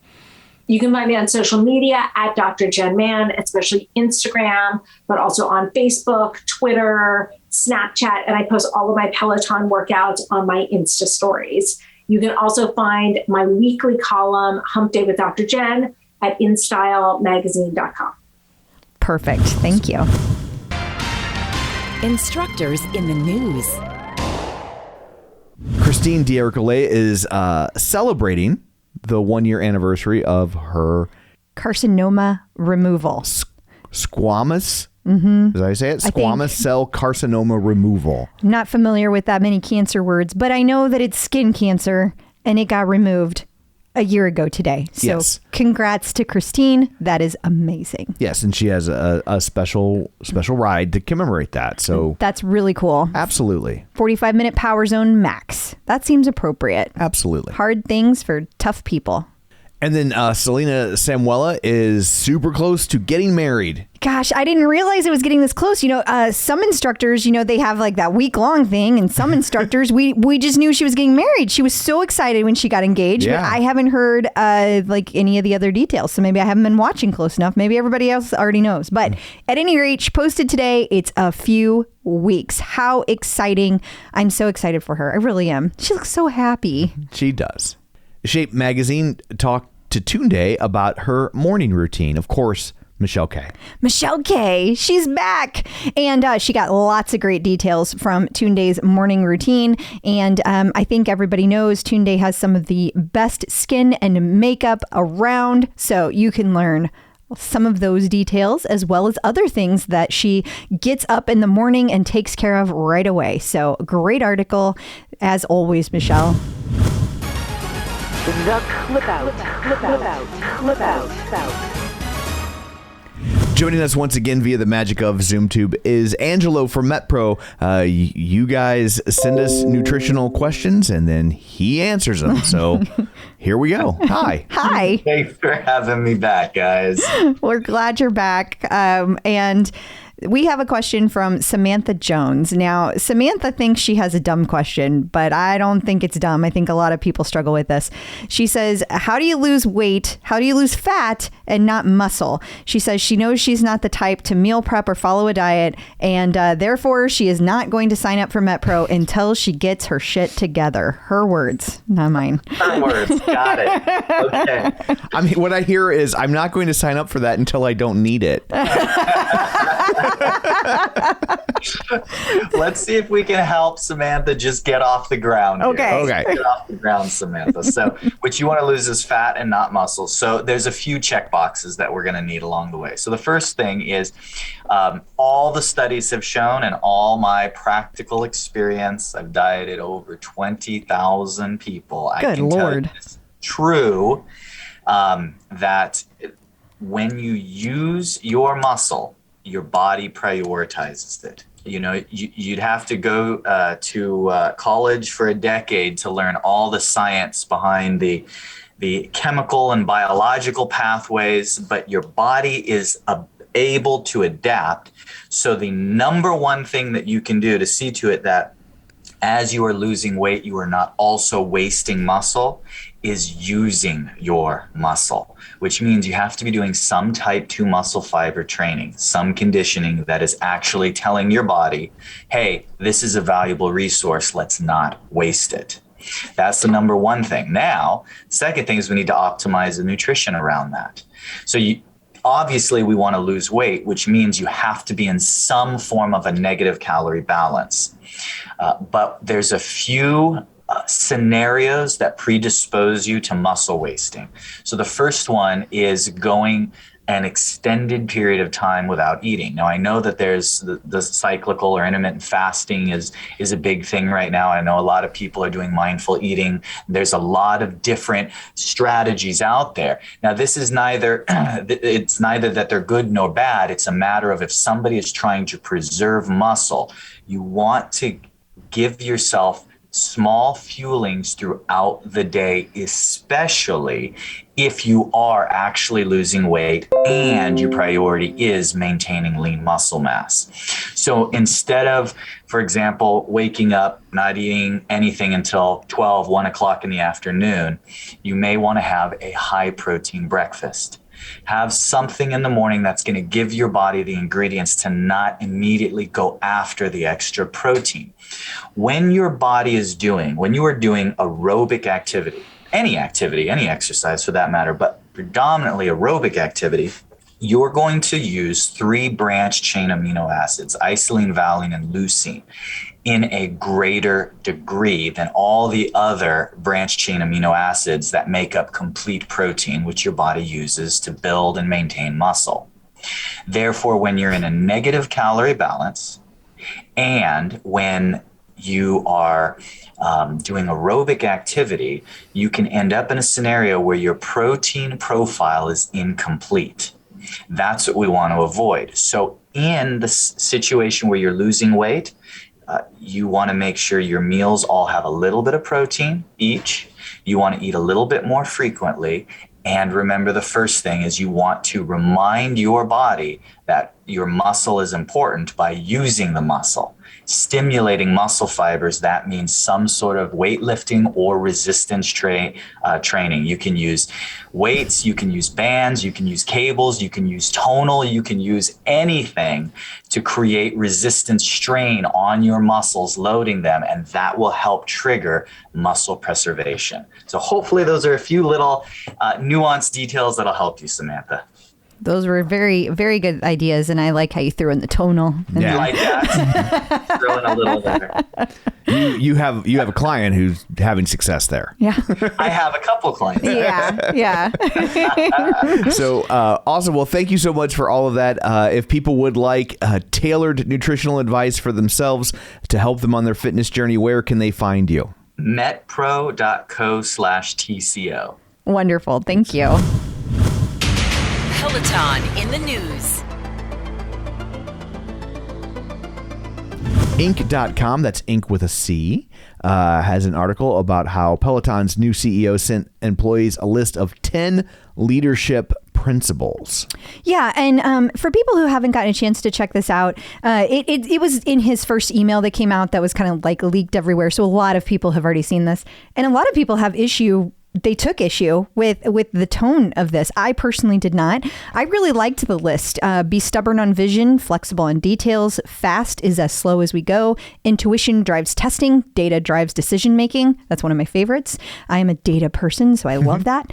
You can find me on social media at Dr. Jenn Mann, especially Instagram, but also on Facebook, Twitter, Snapchat, and I post all of my Peloton workouts on my Insta stories. You can also find my weekly column, Hump Day with Dr. Jenn, at InStyleMagazine.com. Perfect. Thank you. Instructors in the news. Christine D'Ercole is celebrating the 1-year anniversary of her carcinoma removal. Squamous? Mm-hmm. Did I say it? Squamous cell carcinoma removal. Not familiar with that many cancer words, but I know that it's skin cancer and it got removed a year ago today. So yes. Congrats to Christine. That is amazing. Yes, and she has a special ride to commemorate that. So that's really cool. Absolutely. 45-minute power zone max. That seems appropriate. Absolutely. Hard things for tough people. And then Selena Samuela is super close to getting married. Gosh, I didn't realize it was getting this close. Some instructors, they have like that week-long thing, and some instructors, we just knew she was getting married. She was so excited when she got engaged, but I haven't heard like any of the other details. So maybe I haven't been watching close enough. Maybe everybody else already knows. But at any rate, she posted today, it's a few weeks. How exciting. I'm so excited for her. I really am. She looks so happy. She does. Shape Magazine talked to Tunde about her morning routine. Of course, Michelle K. She's back. And she got lots of great details from Tunde's morning routine. And I think everybody knows Tunde has some of the best skin and makeup around. So you can learn some of those details as well as other things that she gets up in the morning and takes care of right away. So great article as always, Michelle. The clip out. Joining us once again via the magic of ZoomTube is Angelo from MetPro. You guys send us nutritional questions and then he answers them. So here we go. Hi. Hi. Thanks for having me back, guys. We're glad you're back. And we have a question from Samantha Jones. Now, Samantha thinks she has a dumb question, but I don't think it's dumb. I think a lot of people struggle with this. She says, how do you lose weight? How do you lose fat and not muscle? She says she knows she's not the type to meal prep or follow a diet, and therefore she is not going to sign up for MetPro until she gets her shit together. Her words, not mine. Her words. Got it. Okay. I mean, what I hear is I'm not going to sign up for that until I don't need it. Let's see if we can help Samantha just get off the ground. Okay. Get off the ground, Samantha. So what you want to lose is fat and not muscle. So there's a few check boxes that we're going to need along the way. So the first thing is all the studies have shown, and all my practical experience, I've dieted over 20,000 people. Good I can Lord. tell you it's true that when you use your muscle, your body prioritizes it. You'd have to go to college for a decade to learn all the science behind the chemical and biological pathways, but your body is able to adapt. So the number one thing that you can do to see to it that as you are losing weight, you are not also wasting muscle is using your muscle, which means you have to be doing some type 2 muscle fiber training, some conditioning that is actually telling your body, hey, this is a valuable resource. Let's not waste it. That's the number one thing. Now, second thing is we need to optimize the nutrition around that. So obviously we want to lose weight, which means you have to be in some form of a negative calorie balance. But there's a few scenarios that predispose you to muscle wasting. So the first one is going an extended period of time without eating. Now, I know that there's the cyclical or intermittent fasting is a big thing right now. I know a lot of people are doing mindful eating. There's a lot of different strategies out there. Now, this is it's neither that they're good nor bad. It's a matter of if somebody is trying to preserve muscle, you want to give yourself small fuelings throughout the day, especially if you are actually losing weight and your priority is maintaining lean muscle mass. So instead of, for example, waking up, not eating anything until 12, 1 o'clock in the afternoon, you may want to have a high protein breakfast. Have something in the morning that's going to give your body the ingredients to not immediately go after the extra protein. When you are doing aerobic activity, any exercise for that matter, but predominantly aerobic activity, you're going to use 3 branched chain amino acids, isolene, valine, and leucine, in a greater degree than all the other branched chain amino acids that make up complete protein, which your body uses to build and maintain muscle. Therefore, when you're in a negative calorie balance and when you are doing aerobic activity, you can end up in a scenario where your protein profile is incomplete. That's what we want to avoid. So in the situation where you're losing weight, you want to make sure your meals all have a little bit of protein each. You want to eat a little bit more frequently. And remember, the first thing is you want to remind your body that your muscle is important by using the muscle. Stimulating muscle fibers, that means some sort of weightlifting or resistance training. You can use weights, you can use bands, you can use cables, you can use tonal, you can use anything to create resistance strain on your muscles, loading them, and that will help trigger muscle preservation. So hopefully those are a few little nuanced details that'll help you, Samantha. Those were very, very good ideas, and I like how you threw in the tonal. Yeah, you like that? Throw in a little there. You have a client who's having success there. Yeah, I have a couple clients. Yeah. So awesome. Well, thank you so much for all of that. If people would like tailored nutritional advice for themselves to help them on their fitness journey, where can they find you? metpro.co/TCO. Wonderful. Thank you. Peloton in the news. Inc.com, that's Inc with a C, has an article about how Peloton's new CEO sent employees a list of 10 leadership principles. Yeah, and for people who haven't gotten a chance to check this out, it was in his first email that came out that was kind of like leaked everywhere. So a lot of people have already seen this, and a lot of people have they took issue with the tone of this. I personally did not. I really liked the list. Be stubborn on vision, flexible on details, fast is as slow as we go, intuition drives testing, data drives decision making. That's one of my favorites. I am a data person, so I love that.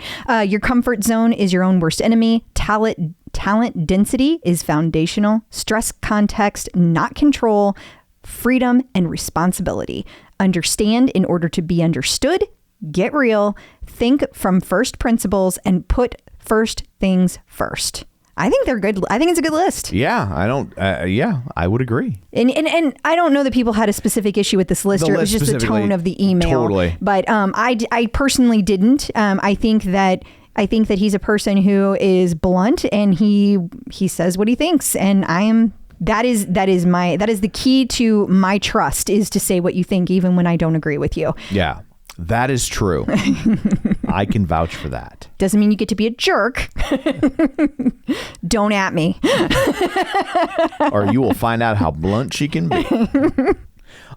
Your comfort zone is your own worst enemy. Talent density is foundational. Stress context, not control. Freedom and responsibility. Understand in order to be understood. Get real, think from first principles, and put first things first. I think they're good. I think it's a good list. Yeah, I would agree. And I don't know that people had a specific issue with this list, or it was just the tone of the email. Totally. But I personally didn't. I think that he's a person who is blunt, and he says what he thinks, and that is the key to my trust, is to say what you think even when I don't agree with you. Yeah. That is true. I can vouch for that. Doesn't mean you get to be a jerk. Don't at me. Or you will find out how blunt she can be.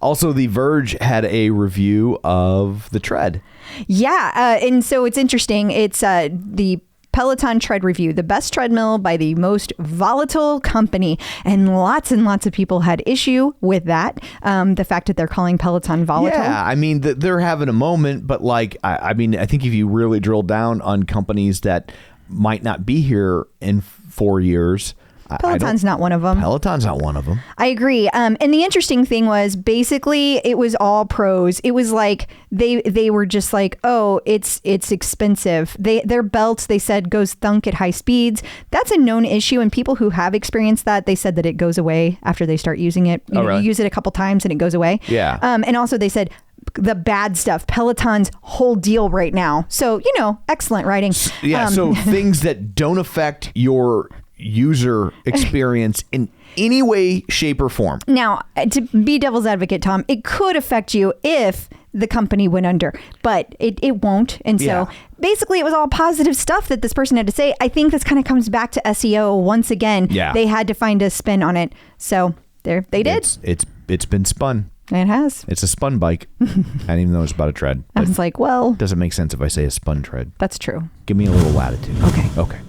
Also, The Verge had a review of the tread. Yeah. And so it's interesting. It's the Peloton Tread Review, the best treadmill by the most volatile company. And lots of people had issue with that. The fact that they're calling Peloton volatile. Yeah, I mean, they're having a moment, but like, I mean, I think if you really drill down on companies that might not be here in 4 years, Peloton's not one of them. Peloton's not one of them. I agree. And the interesting thing was basically it was all pros. It was like they were just like, oh, it's expensive. Their belts, they said, goes thunk at high speeds. That's a known issue. And people who have experienced that, they said that it goes away after they start using it. You use it a couple times and it goes away. Yeah. And also they said the bad stuff, Peloton's whole deal right now. So, excellent writing. Yeah. So things that don't affect your user experience in any way, shape, or form. Now, to be devil's advocate, Tom, it could affect you if the company went under, but it won't. And so basically it was all positive stuff that this person had to say. I think this kind of comes back to SEO once again. Yeah. They had to find a spin on it. So they did. It's been spun. It has. It's a spun bike. I didn't even know it was about a tread. I was like, well, doesn't make sense if I say a spun tread. That's true. Give me a little latitude. Okay.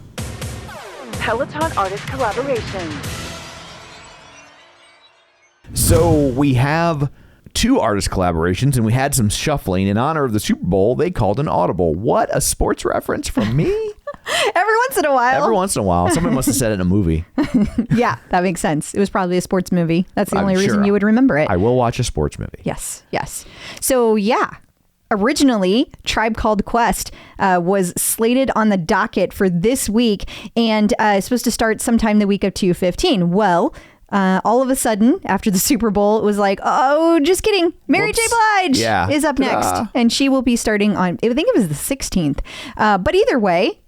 Peloton artist collaborations. So we have 2 artist collaborations, and we had some shuffling. In honor of the Super Bowl, they called an audible. What a sports reference from me. Every once in a while. Every once in a while. Somebody must have said it in a movie. Yeah, that makes sense. It was probably a sports movie. That's the only reason you would remember it. I will watch a sports movie. Yes. So, yeah. Originally, Tribe Called Quest was slated on the docket for this week and is supposed to start sometime the week of 2/15. Well, all of a sudden, after the Super Bowl, it was like, oh, just kidding. Mary J. Blige is up next. And she will be starting on, I think it was the 16th. But either way,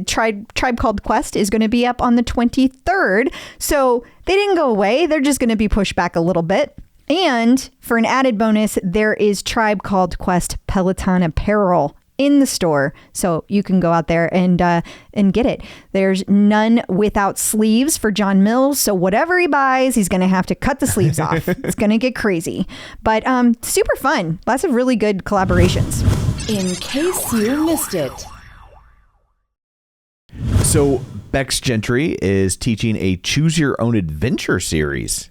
Tribe Called Quest is going to be up on the 23rd. So they didn't go away. They're just going to be pushed back a little bit. And for an added bonus, there is Tribe Called Quest Peloton apparel in the store, so you can go out there and get it. There's none without sleeves for John Mills, so whatever he buys, he's going to have to cut the sleeves off. It's going to get crazy, but super fun. Lots of really good collaborations. In case you missed it. So Becs Gentry is teaching a Choose Your Own Adventure series.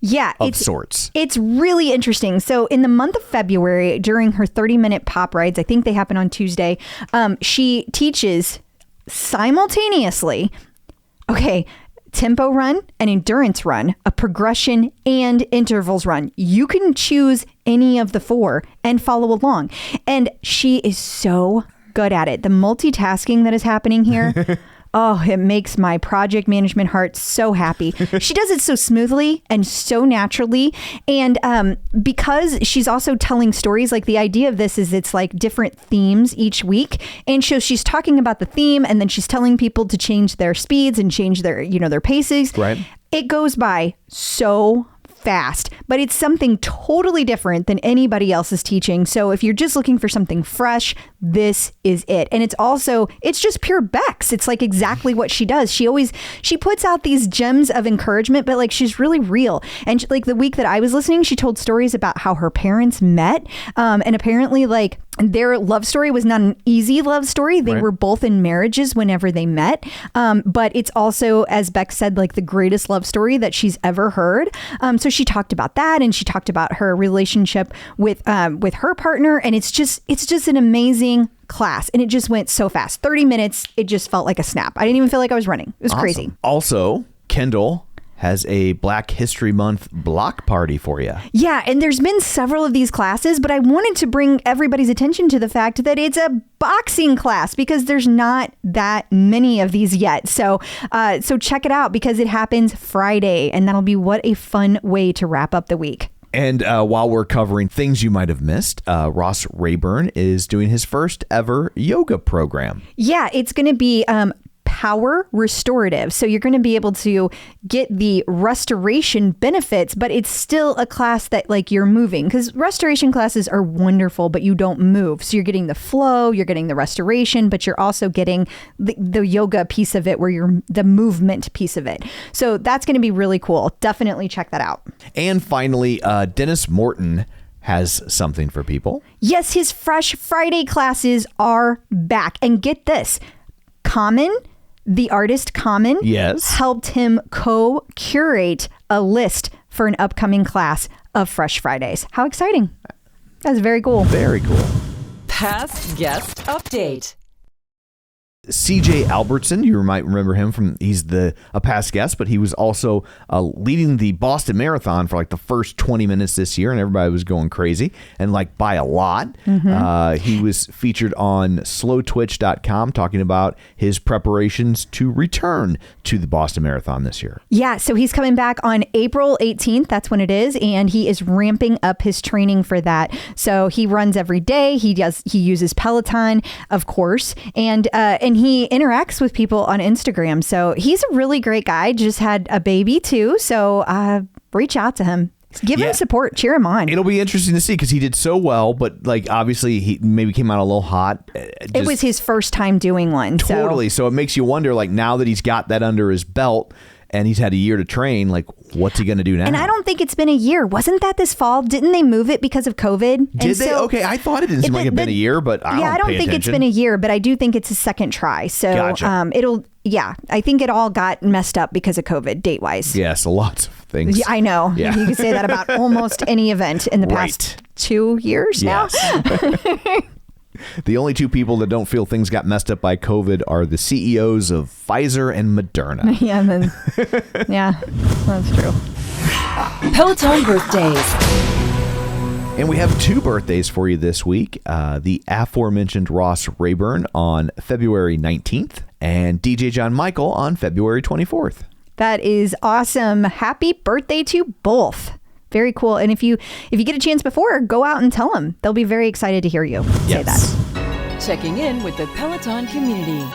Yeah, of sorts. It's really interesting. So in the month of February, during her 30-minute pop rides, I think they happen on Tuesday, she teaches simultaneously, tempo run, an endurance run, a progression, and intervals run. You can choose any of the 4 and follow along. And she is so good at it. The multitasking that is happening here. Oh, it makes my project management heart so happy. She does it so smoothly and so naturally. And because she's also telling stories, like the idea of this is it's like different themes each week. And so she's talking about the theme and then she's telling people to change their speeds and change their, their paces. Right. It goes by so fast, but it's something totally different than anybody else is teaching. So if you're just looking for something fresh, this is it. And it's just pure Becs. It's like exactly what she does. She puts out these gems of encouragement, but like she's really real. And like the week that I was listening, she told stories about how her parents met. And apparently like their love story was not an easy love story. They were both in marriages whenever they met. But it's also, as Beck said, like the greatest love story that she's ever heard. So she talked about that, and she talked about her relationship with her partner. And it's just an amazing class. And it just went so fast. 30 minutes. It just felt like a snap. I didn't even feel like I was running. It was crazy. Also, Kendall has a Black History Month block party for you. Yeah, and there's been several of these classes, but I wanted to bring everybody's attention to the fact that it's a boxing class because there's not that many of these yet. So check it out because it happens Friday, and that'll be what a fun way to wrap up the week. And while we're covering things you might have missed, Ross Rayburn is doing his first ever yoga program. Yeah, it's going to be power restorative. So you're going to be able to get the restoration benefits, but it's still a class that like you're moving, because restoration classes are wonderful, but you don't move. So you're getting the flow, you're getting the restoration, but you're also getting the yoga piece of it where you're the movement piece of it. So that's going to be really cool. Definitely check that out. And finally, Dennis Morton has something for people. Yes, his Fresh Friday classes are back. And get this. Common, the artist Common, Yes. helped him co-curate a list for an upcoming class of Fresh Fridays. How exciting. That's very cool. Very cool. Past guest update. CJ Albertson, you might remember him from, he's a past guest, but he was also leading the Boston Marathon for like the first 20 minutes this year, and everybody was going crazy, and like by a lot. He was featured on slowtwitch.com talking about his preparations to return to the Boston Marathon this year. Yeah, so he's coming back on April 18th. That's when it is, and he is ramping up his training for that. So he runs every day. He uses Peloton, of course, and he interacts with people on Instagram. So he's a really great guy. Just had a baby too. So reach out to him. Give him support. Cheer him on. It'll be interesting to see because he did so well, but like obviously he maybe came out a little hot. It was his first time doing one. Totally. So it makes you wonder, like now that he's got that under his belt and he's had a year to train, like what's he going to do now? And I don't think it's been a year. Wasn't that this fall? Didn't they move it because of COVID? Did they? Okay, I thought it didn't seem like it had been a year, but I don't think it's been a year, but I do think it's a second try. So gotcha. I think it all got messed up because of COVID date wise. Yes, lots of things. Yeah, I know. Yeah. You can say that about almost any event in the past 2 years now. The only two people that don't feel things got messed up by COVID are the CEOs of Pfizer and Moderna. Yeah, that's true. Peloton birthdays. And we have two birthdays for you this week. The aforementioned Ross Rayburn on February 19th and DJ John Michael on February 24th. That is awesome. Happy birthday to both. Very cool. And if you get a chance before, go out and tell them. They'll be very excited to hear you say that. Checking in with the Peloton community.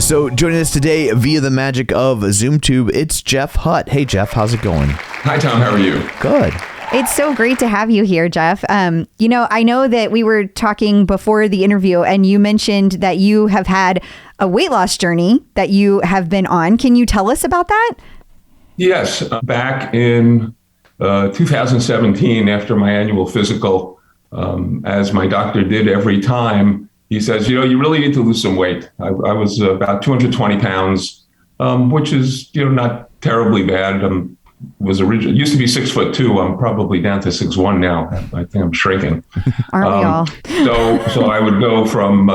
So joining us today via the magic of ZoomTube, it's Jeff Hutt. Hey, Jeff, how's it going? Hi, Tom. How are you? Good. It's so great to have you here, Jeff. I know that we were talking before the interview and you mentioned that you have had a weight loss journey that you have been on. Can you tell us about that? Yes. Back in 2017, after my annual physical, as my doctor did every time, he says, you really need to lose some weight. I was about 220 pounds, which is, not terribly bad. Used to be 6'2". I'm probably down to 6'1" now. I think I'm shrinking. Aren't we all? So I would go from,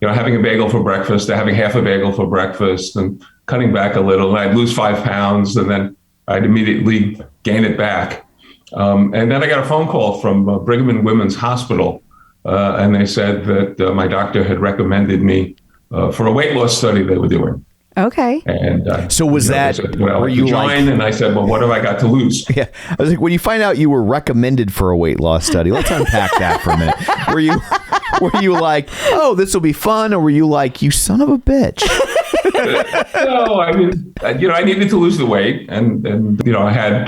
having a bagel for breakfast to having half a bagel for breakfast and cutting back a little. And I'd lose 5 pounds and then I'd immediately gain it back. And then I got a phone call from Brigham and Women's Hospital. And they said that my doctor had recommended me for a weight loss study they were doing. Okay. And so was that, said, well, were you join? And I said, well, what have I got to lose? Yeah. I was like, when you find out you were recommended for a weight loss study, let's unpack that for a minute. Were you like, oh, this will be fun? Or were you like, you son of a bitch? No, I mean, I needed to lose the weight and I had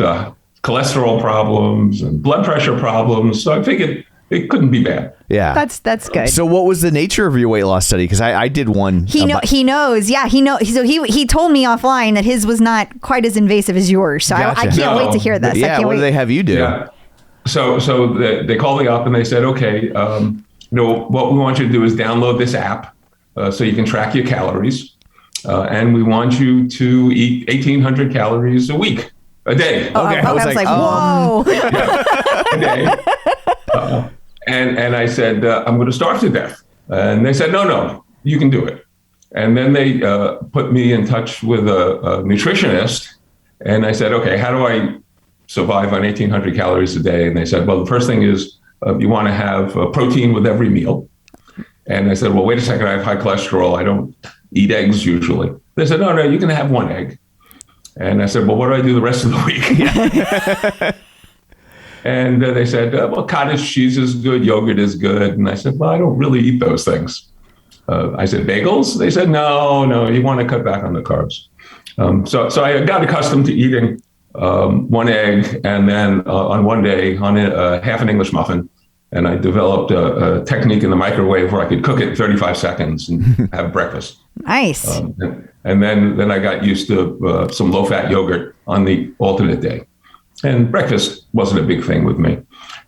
cholesterol problems and blood pressure problems. So I figured it couldn't be bad. Yeah. That's good. So what was the nature of your weight loss study? Because I did one. He knows. Yeah, he knows. So he told me offline that his was not quite as invasive as yours. So Gotcha. I can't wait to hear this. Yeah, what do they have you do? Yeah. So they called me up and they said, okay, what we want you to do is download this app so you can track your calories. And we want you to eat 1,800 calories a day. Okay. I was like, whoa. A day. And I said, I'm going to starve to death. And they said, no, you can do it. And then they put me in touch with a nutritionist. And I said, okay, how do I survive on 1,800 calories a day? And they said, well, the first thing is you want to have protein with every meal. And I said, well, wait a second, I have high cholesterol. I don't eat eggs usually. They said, no, you can have one egg. And I said, well, what do I do the rest of the week? And they said, well, cottage cheese is good, yogurt is good. And I said, well, I don't really eat those things. I said, bagels? They said, no, you want to cut back on the carbs. So I got accustomed to eating one egg and then on one day on half an English muffin. And I developed a technique in the microwave where I could cook it in 35 seconds and have breakfast. Nice. And then I got used to some low-fat yogurt on the alternate day. And breakfast wasn't a big thing with me.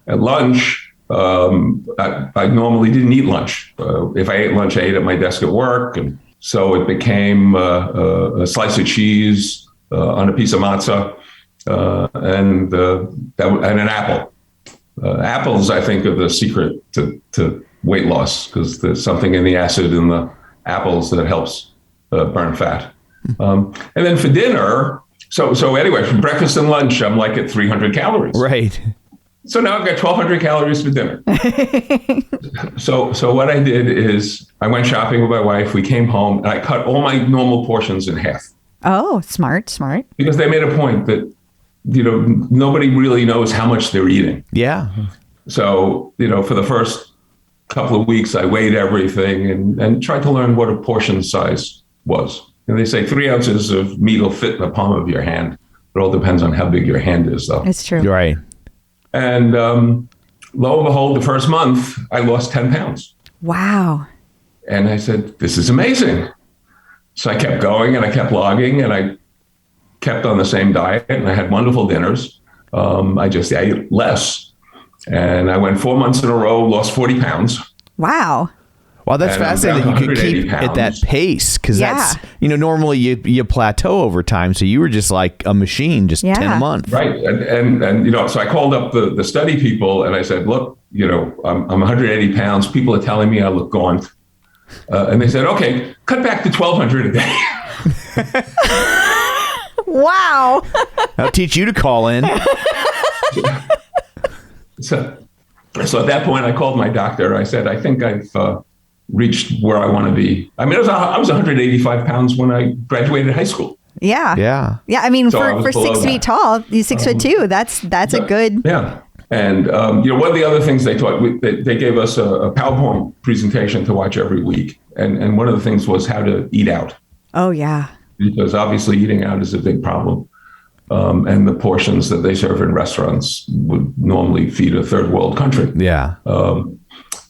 At lunch, I normally didn't eat lunch. If I ate lunch, I ate at my desk at work. And so it became a slice of cheese on a piece of matzah and an apple. Apples, I think, are the secret to weight loss because there's something in the acid in the apples that helps burn fat. And then for dinner, so anyway, for breakfast and lunch, I'm like at 300 calories. Right. So now I've got 1,200 calories for dinner. So what I did is I went shopping with my wife. We came home and I cut all my normal portions in half. Oh, smart. Because they made a point that, nobody really knows how much they're eating. Yeah. So, for the first couple of weeks, I weighed everything and tried to learn what a portion size was. And they say 3 ounces of meat will fit in the palm of your hand. It all depends on how big your hand is, though. It's true. Right. And lo and behold, the first month, I lost 10 pounds. Wow. And I said, this is amazing. So I kept going and I kept logging and I kept on the same diet and I had wonderful dinners. I just ate less. And I went 4 months in a row, lost 40 pounds. Wow. Wow, that's And I'm fascinating that down you could keep 180 at that pounds. pace because Yeah. that's, normally you plateau over time. So you were just like a machine, just 10 a month. Right. And so I called up the study people and I said, look, I'm 180 pounds. People are telling me I look gaunt. And they said, okay, cut back to 1,200 a day. Wow. I'll teach you to call in. So at that point, I called my doctor. I said, I think I've reached where I want to be. I mean, I was 185 pounds when I graduated high school. Yeah. Yeah. Yeah. I mean, So I was for below 6 feet that. tall, he's 6'2". That's a good. Yeah. And, one of the other things they taught, they gave us a PowerPoint presentation to watch every week. And one of the things was how to eat out. Oh, yeah. Because obviously eating out is a big problem. And the portions that they serve in restaurants would normally feed a third world country. Yeah.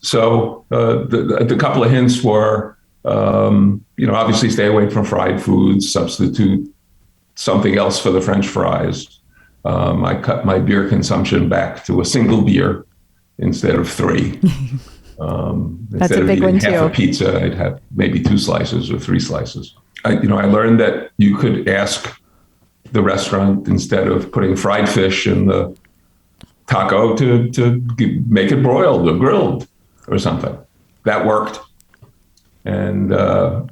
So the couple of hints were, obviously stay away from fried foods, substitute something else for the French fries. I cut my beer consumption back to a single beer instead of 3. That's Instead a of big eating one, half too. a pizza, I'd have maybe 2 slices or 3 slices. I learned that you could ask the restaurant, instead of putting fried fish in the taco, to make it broiled or grilled or something. That worked. And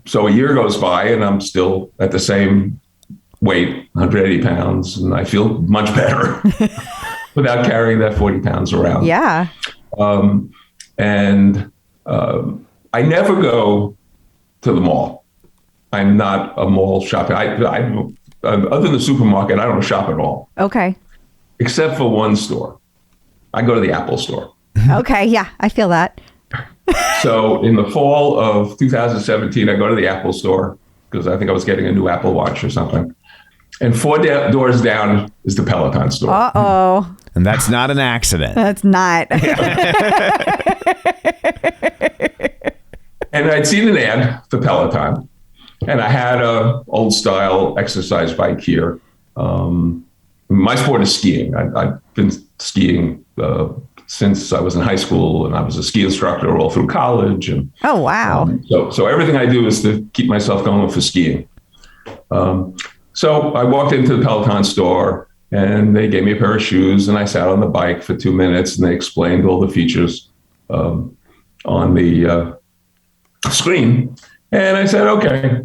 so a year goes by and I'm still at the same weight, 180 pounds, and I feel much better without carrying that 40 pounds around. Yeah. And I never go to the mall. I'm not a mall shopper. Other than the supermarket, I don't shop at all, Okay. except for one store. I go to the Apple store. Okay. Yeah. I feel that. So in the fall of 2017, I go to the Apple store because I think I was getting a new Apple Watch or something. And 4 doors down is the Peloton store. Uh-oh. And that's not an accident. That's not. And I'd seen an ad for Peloton. And I had a old style exercise bike here. My sport is skiing. I've been skiing since I was in high school, and I was a ski instructor all through college. And Oh, wow. so everything I do is to keep myself going for skiing. So I walked into the Peloton store and they gave me a pair of shoes and I sat on the bike for 2 minutes and they explained all the features on the screen. And I said, okay,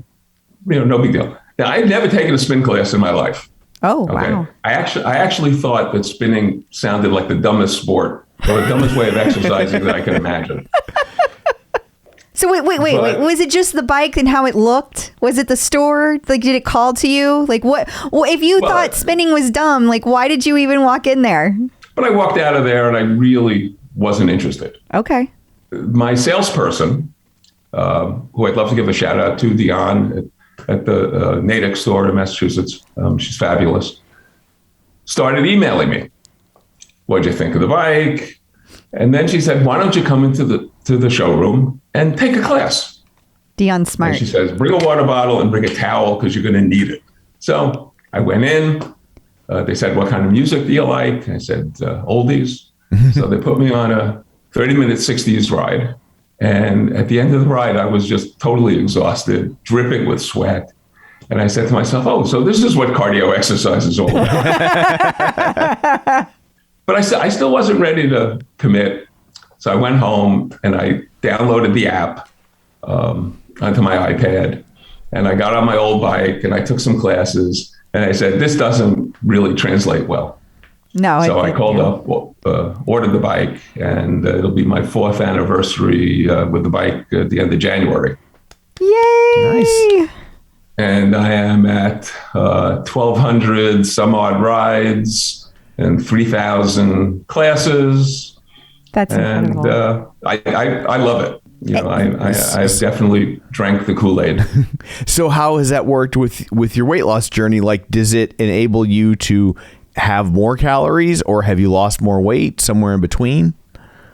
no big deal. Now, I'd never taken a spin class in my life. Oh, Okay. wow. I actually thought that spinning sounded like the dumbest sport or the dumbest way of exercising that I could imagine. So wait. But- Was it just the bike and how it looked? Was it the store? Like, did it call to you? Like, what? Well, if you Well, thought spinning was dumb, like, why did you even walk in there? But I walked out of there and I really wasn't interested. Okay. My salesperson, who I'd love to give a shout out to, Dion, at the Natick store in Massachusetts, she's fabulous, started emailing me. What'd you think of the bike? And then she said, why don't you come into the showroom and take a class? Dion And Smart. she says, bring a water bottle and bring a towel because you're going to need it. So I went in. They said, what kind of music do you like? I said, oldies. So they put me on a 30-minute 60s ride. And at the end of the ride, I was just totally exhausted, dripping with sweat. And I said to myself, oh, so this is what cardio exercise is all about. But I still wasn't ready to commit. So I went home and I downloaded the app onto my iPad. And I got on my old bike and I took some classes. And I said, this doesn't really translate well. No. So I called up, ordered the bike, and it'll be my 4th anniversary with the bike at the end of January. Yay! Nice. And I am at 1,200 some odd rides and 3,000 classes. That's incredible. And I love it. You know, I've definitely drank the Kool-Aid. So how has that worked with your weight loss journey? Like, does it enable you to have more calories, or have you lost more weight, somewhere in between?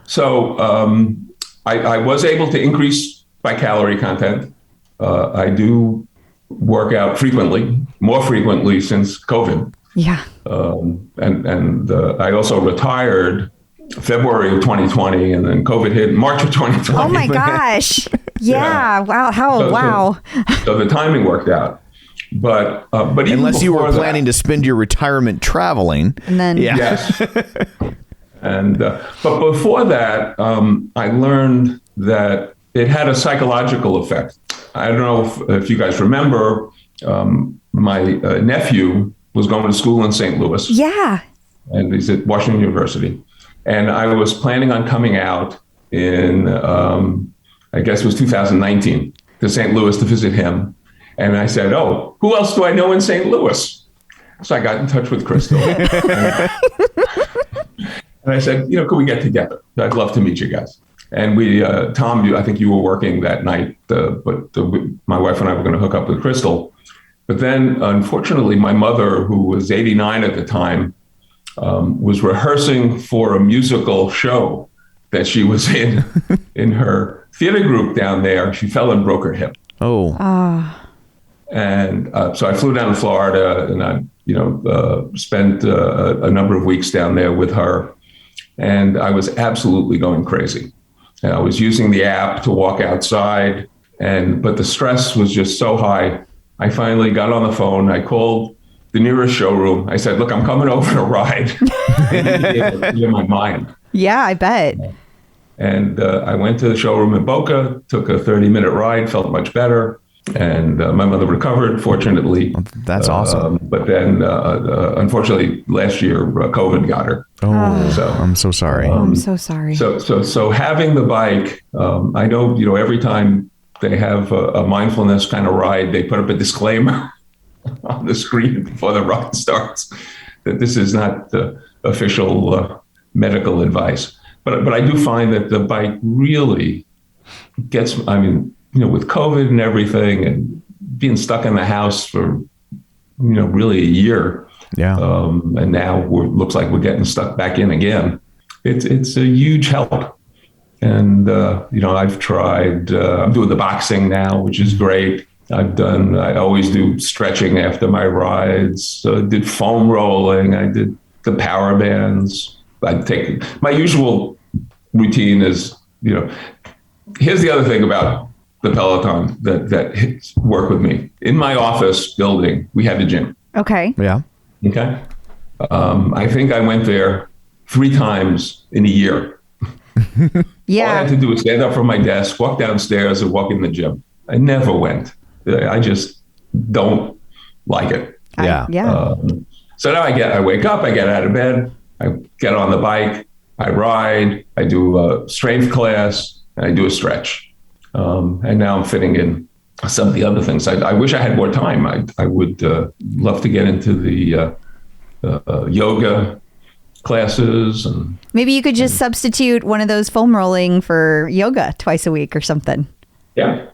So I was able to increase my calorie content. I do work out frequently, more frequently since COVID. Yeah. And I also retired February of 2020, and then COVID hit in March of 2020. Oh my gosh. Yeah. Wow. Wow. So the timing worked out. But even unless you were planning that, to spend your retirement traveling, and then yes. And but before that, I learned that it had a psychological effect. I don't know if you guys remember, my nephew was going to school in St. Louis. Yeah. And he's at Washington University. And I was planning on coming out in, I guess it was 2019, to St. Louis to visit him. And I said, oh, who else do I know in St. Louis? So I got in touch with Crystal. And I said, you know, could we get together? I'd love to meet you guys. And we, Tom, I think you were working that night, my wife and I were going to hook up with Crystal. But then, unfortunately, my mother, who was 89 at the time, was rehearsing for a musical show that she was in her theater group down there. She fell and broke her hip. Oh. And so I flew down to Florida, and I, spent a number of weeks down there with her. And I was absolutely going crazy. And I was using the app to walk outside, but the stress was just so high. I finally got on the phone. I called the nearest showroom. I said, look, I'm coming over to ride. I need to be able to clear my mind. Yeah, I bet. And I went to the showroom in Boca, took a 30-minute ride, felt much better. And my mother recovered, fortunately. That's awesome. But then, unfortunately, last year, COVID got her. Oh, so I'm so sorry. I'm so sorry. So having the bike, I know, every time they have a mindfulness kind of ride, they put up a disclaimer on the screen before the ride starts that this is not official medical advice. But I do find that the bike really gets, with COVID and everything and being stuck in the house for, really a year. Yeah. And now looks like we're getting stuck back in again. It's a huge help. And, I've tried, I'm doing the boxing now, which is great. I always do stretching after my rides. Did foam rolling. I did the power bands. My usual routine is, here's the other thing about the Peloton that work with me. In my office building, we have a gym. Okay. Yeah. Okay. I think I went there 3 times in a year. Yeah. All I had to do was stand up from my desk, walk downstairs, and walk in the gym. I never went. I just don't like it. Yeah. So now I wake up, I get out of bed, I get on the bike, I ride, I do a strength class, and I do a stretch. And now I'm fitting in some of the other things. I wish I had more time. I would love to get into the yoga classes. And maybe you could just substitute one of those foam rolling for yoga twice a week or something. Yeah.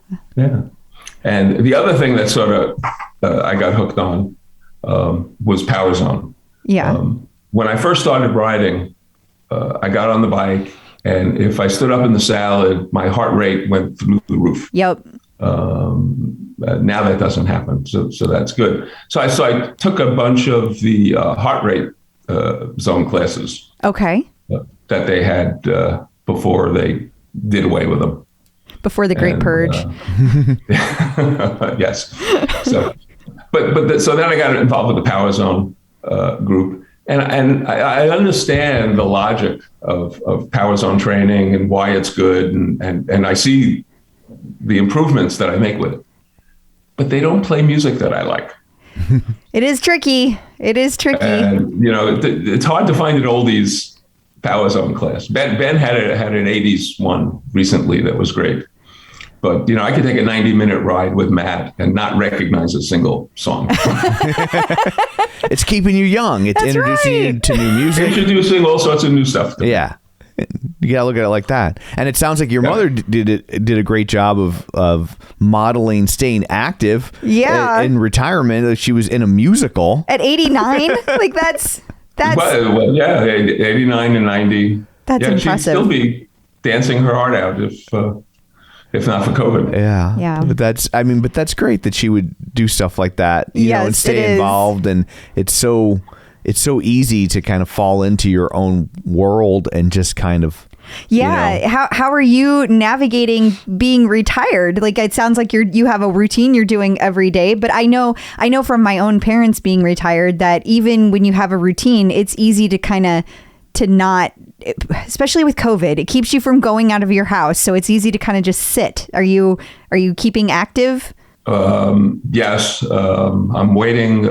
And the other thing that sort of I got hooked on was Power Zone. Yeah. When I first started riding, I got on the bike, and if I stood up in the salad, my heart rate went through the roof. Yep. Now that doesn't happen, so that's good. So I took a bunch of the heart rate zone classes. Okay. That they had before they did away with them. Before the Great Purge. Yes. So, so then I got involved with the Power Zone group, and I understand the logic of Power Zone training and why it's good, and I see the improvements that I make with it. But they don't play music that I like. It is tricky. It is tricky. And, it's hard to find an oldies Power Zone class. Ben had an 80s one recently that was great. But, I could take a 90-minute ride with Matt and not recognize a single song. It's keeping you young. It's introducing you to new music. Introducing all sorts of new stuff. Yeah. You gotta look at it like that. And it sounds like your mother did a great job of modeling staying active. Yeah. In retirement. She was in a musical at 89. Like that's. Well, yeah, 89 and 90. That's impressive. She'd still be dancing her heart out if not for COVID. Yeah. Yeah. But that's great that she would do stuff like that. You know, and stay involved. And it's so easy to kind of fall into your own world and just kind of. Yeah. How are you navigating being retired? Like, it sounds like you have a routine you're doing every day, but I know from my own parents being retired that even when you have a routine, it's easy to not, especially with COVID, it keeps you from going out of your house. So it's easy to kind of just sit. Are you keeping active? Yes. I'm waiting.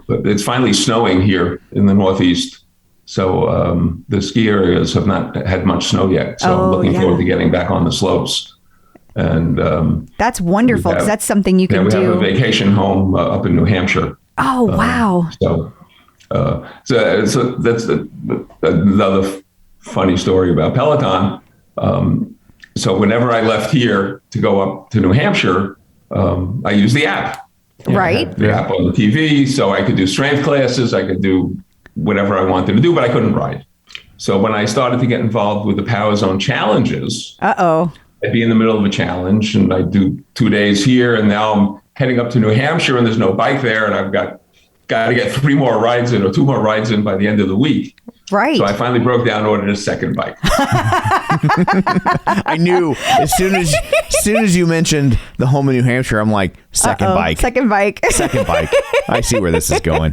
It's finally snowing here in the Northeast. So the ski areas have not had much snow yet. So I'm looking forward to getting back on the slopes. And that's wonderful because that's something you can do. We have a vacation home up in New Hampshire. Oh, wow. So that's another funny story about Peloton. So whenever I left here to go up to New Hampshire, I used the app. Right. The app on the TV, so I could do strength classes. I could do whatever I wanted to do, but I couldn't ride. So when I started to get involved with the Power Zone challenges, I'd be in the middle of a challenge and I'd do 2 days here, and now I'm heading up to New Hampshire and there's no bike there, and I've got to get 3 more rides in or 2 more rides in by the end of the week. Right. So I finally broke down and ordered a second bike. I knew as soon as you mentioned the home in New Hampshire, I'm like, second bike. I see where this is going.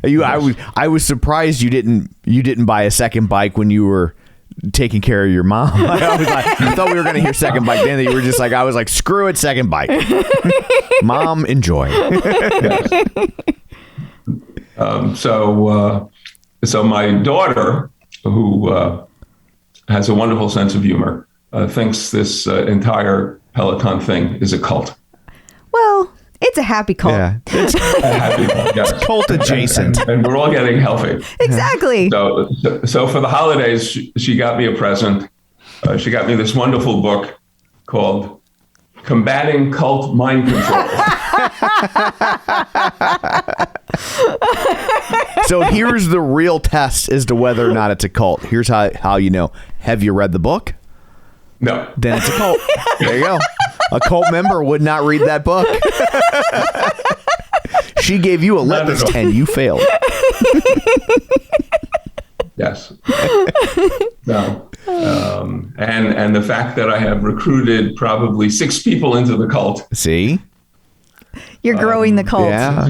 I was surprised you didn't buy a second bike when you were taking care of your mom. I thought we were going to hear second bike. Then you were just like, I was like, screw it, second bike. Mom, enjoy. So my daughter, who has a wonderful sense of humor, thinks this entire Peloton thing is a cult. Well, it's a happy cult. Yeah. It's a happy cult, yes. Cult adjacent. And we're all getting healthy. Exactly. So for the holidays, she got me a present. She got me this wonderful book called Combating Cult Mind Control. So here's the real test as to whether or not it's a cult. Here's how you know. Have you read the book? No. Then it's a cult. There you go. A cult member would not read that book. She gave you a litmus 10. You failed. Yes. No. And the fact that I have recruited probably 6 people into the cult. See? You're growing the cult. Yeah.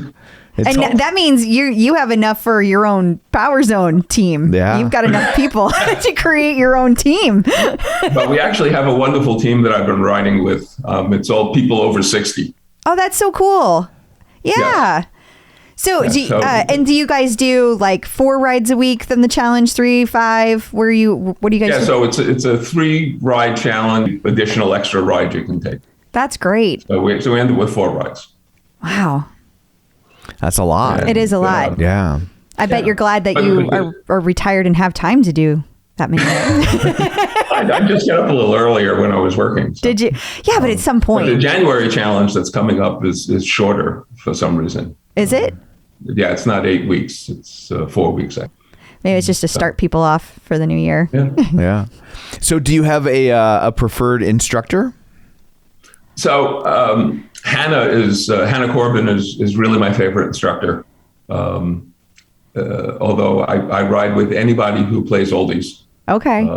And that means you have enough for your own Power Zone team. Yeah. You've got enough people to create your own team. But we actually have a wonderful team that I've been riding with. It's all people over 60. Oh, that's so cool. Yeah. So, do you guys do like 4 rides a week, then the challenge, 3, 5? What do you guys do? Yeah, so it's a 3-ride challenge, additional extra ride you can take. That's great. So we end up with 4 rides. Wow. That's a lot. It is a lot. Yeah. I bet you're glad that you are retired and have time to do that many. I just get up a little earlier when I was working. So. Did you? Yeah, but at some point. But the January challenge that's coming up is shorter for some reason. Is it? Yeah, it's not 8 weeks. It's 4 weeks. Maybe it's just to start people off for the new year. Yeah. Yeah. So do you have a preferred instructor? So Hannah Corbin is really my favorite instructor. Although I ride with anybody who plays oldies. Okay.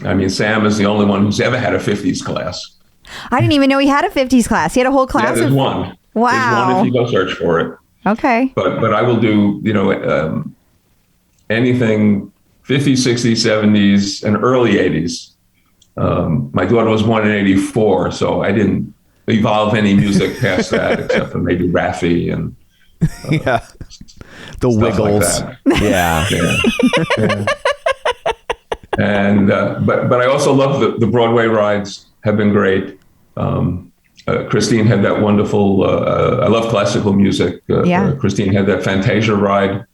I mean, Sam is the only one who's ever had a 50s class. I didn't even know he had a 50s class. He had a whole class. Yeah, there's one. Wow. There's one if you go search for it. Okay. But I will do, anything 50s, 60s, 70s, and early 80s. My daughter was born in 84, so I didn't evolve any music past that, except for maybe Raffi and the Wiggles. Like yeah. And but I also love the Broadway rides. Have been great. Christine had that wonderful. I love classical music. Christine had that Fantasia ride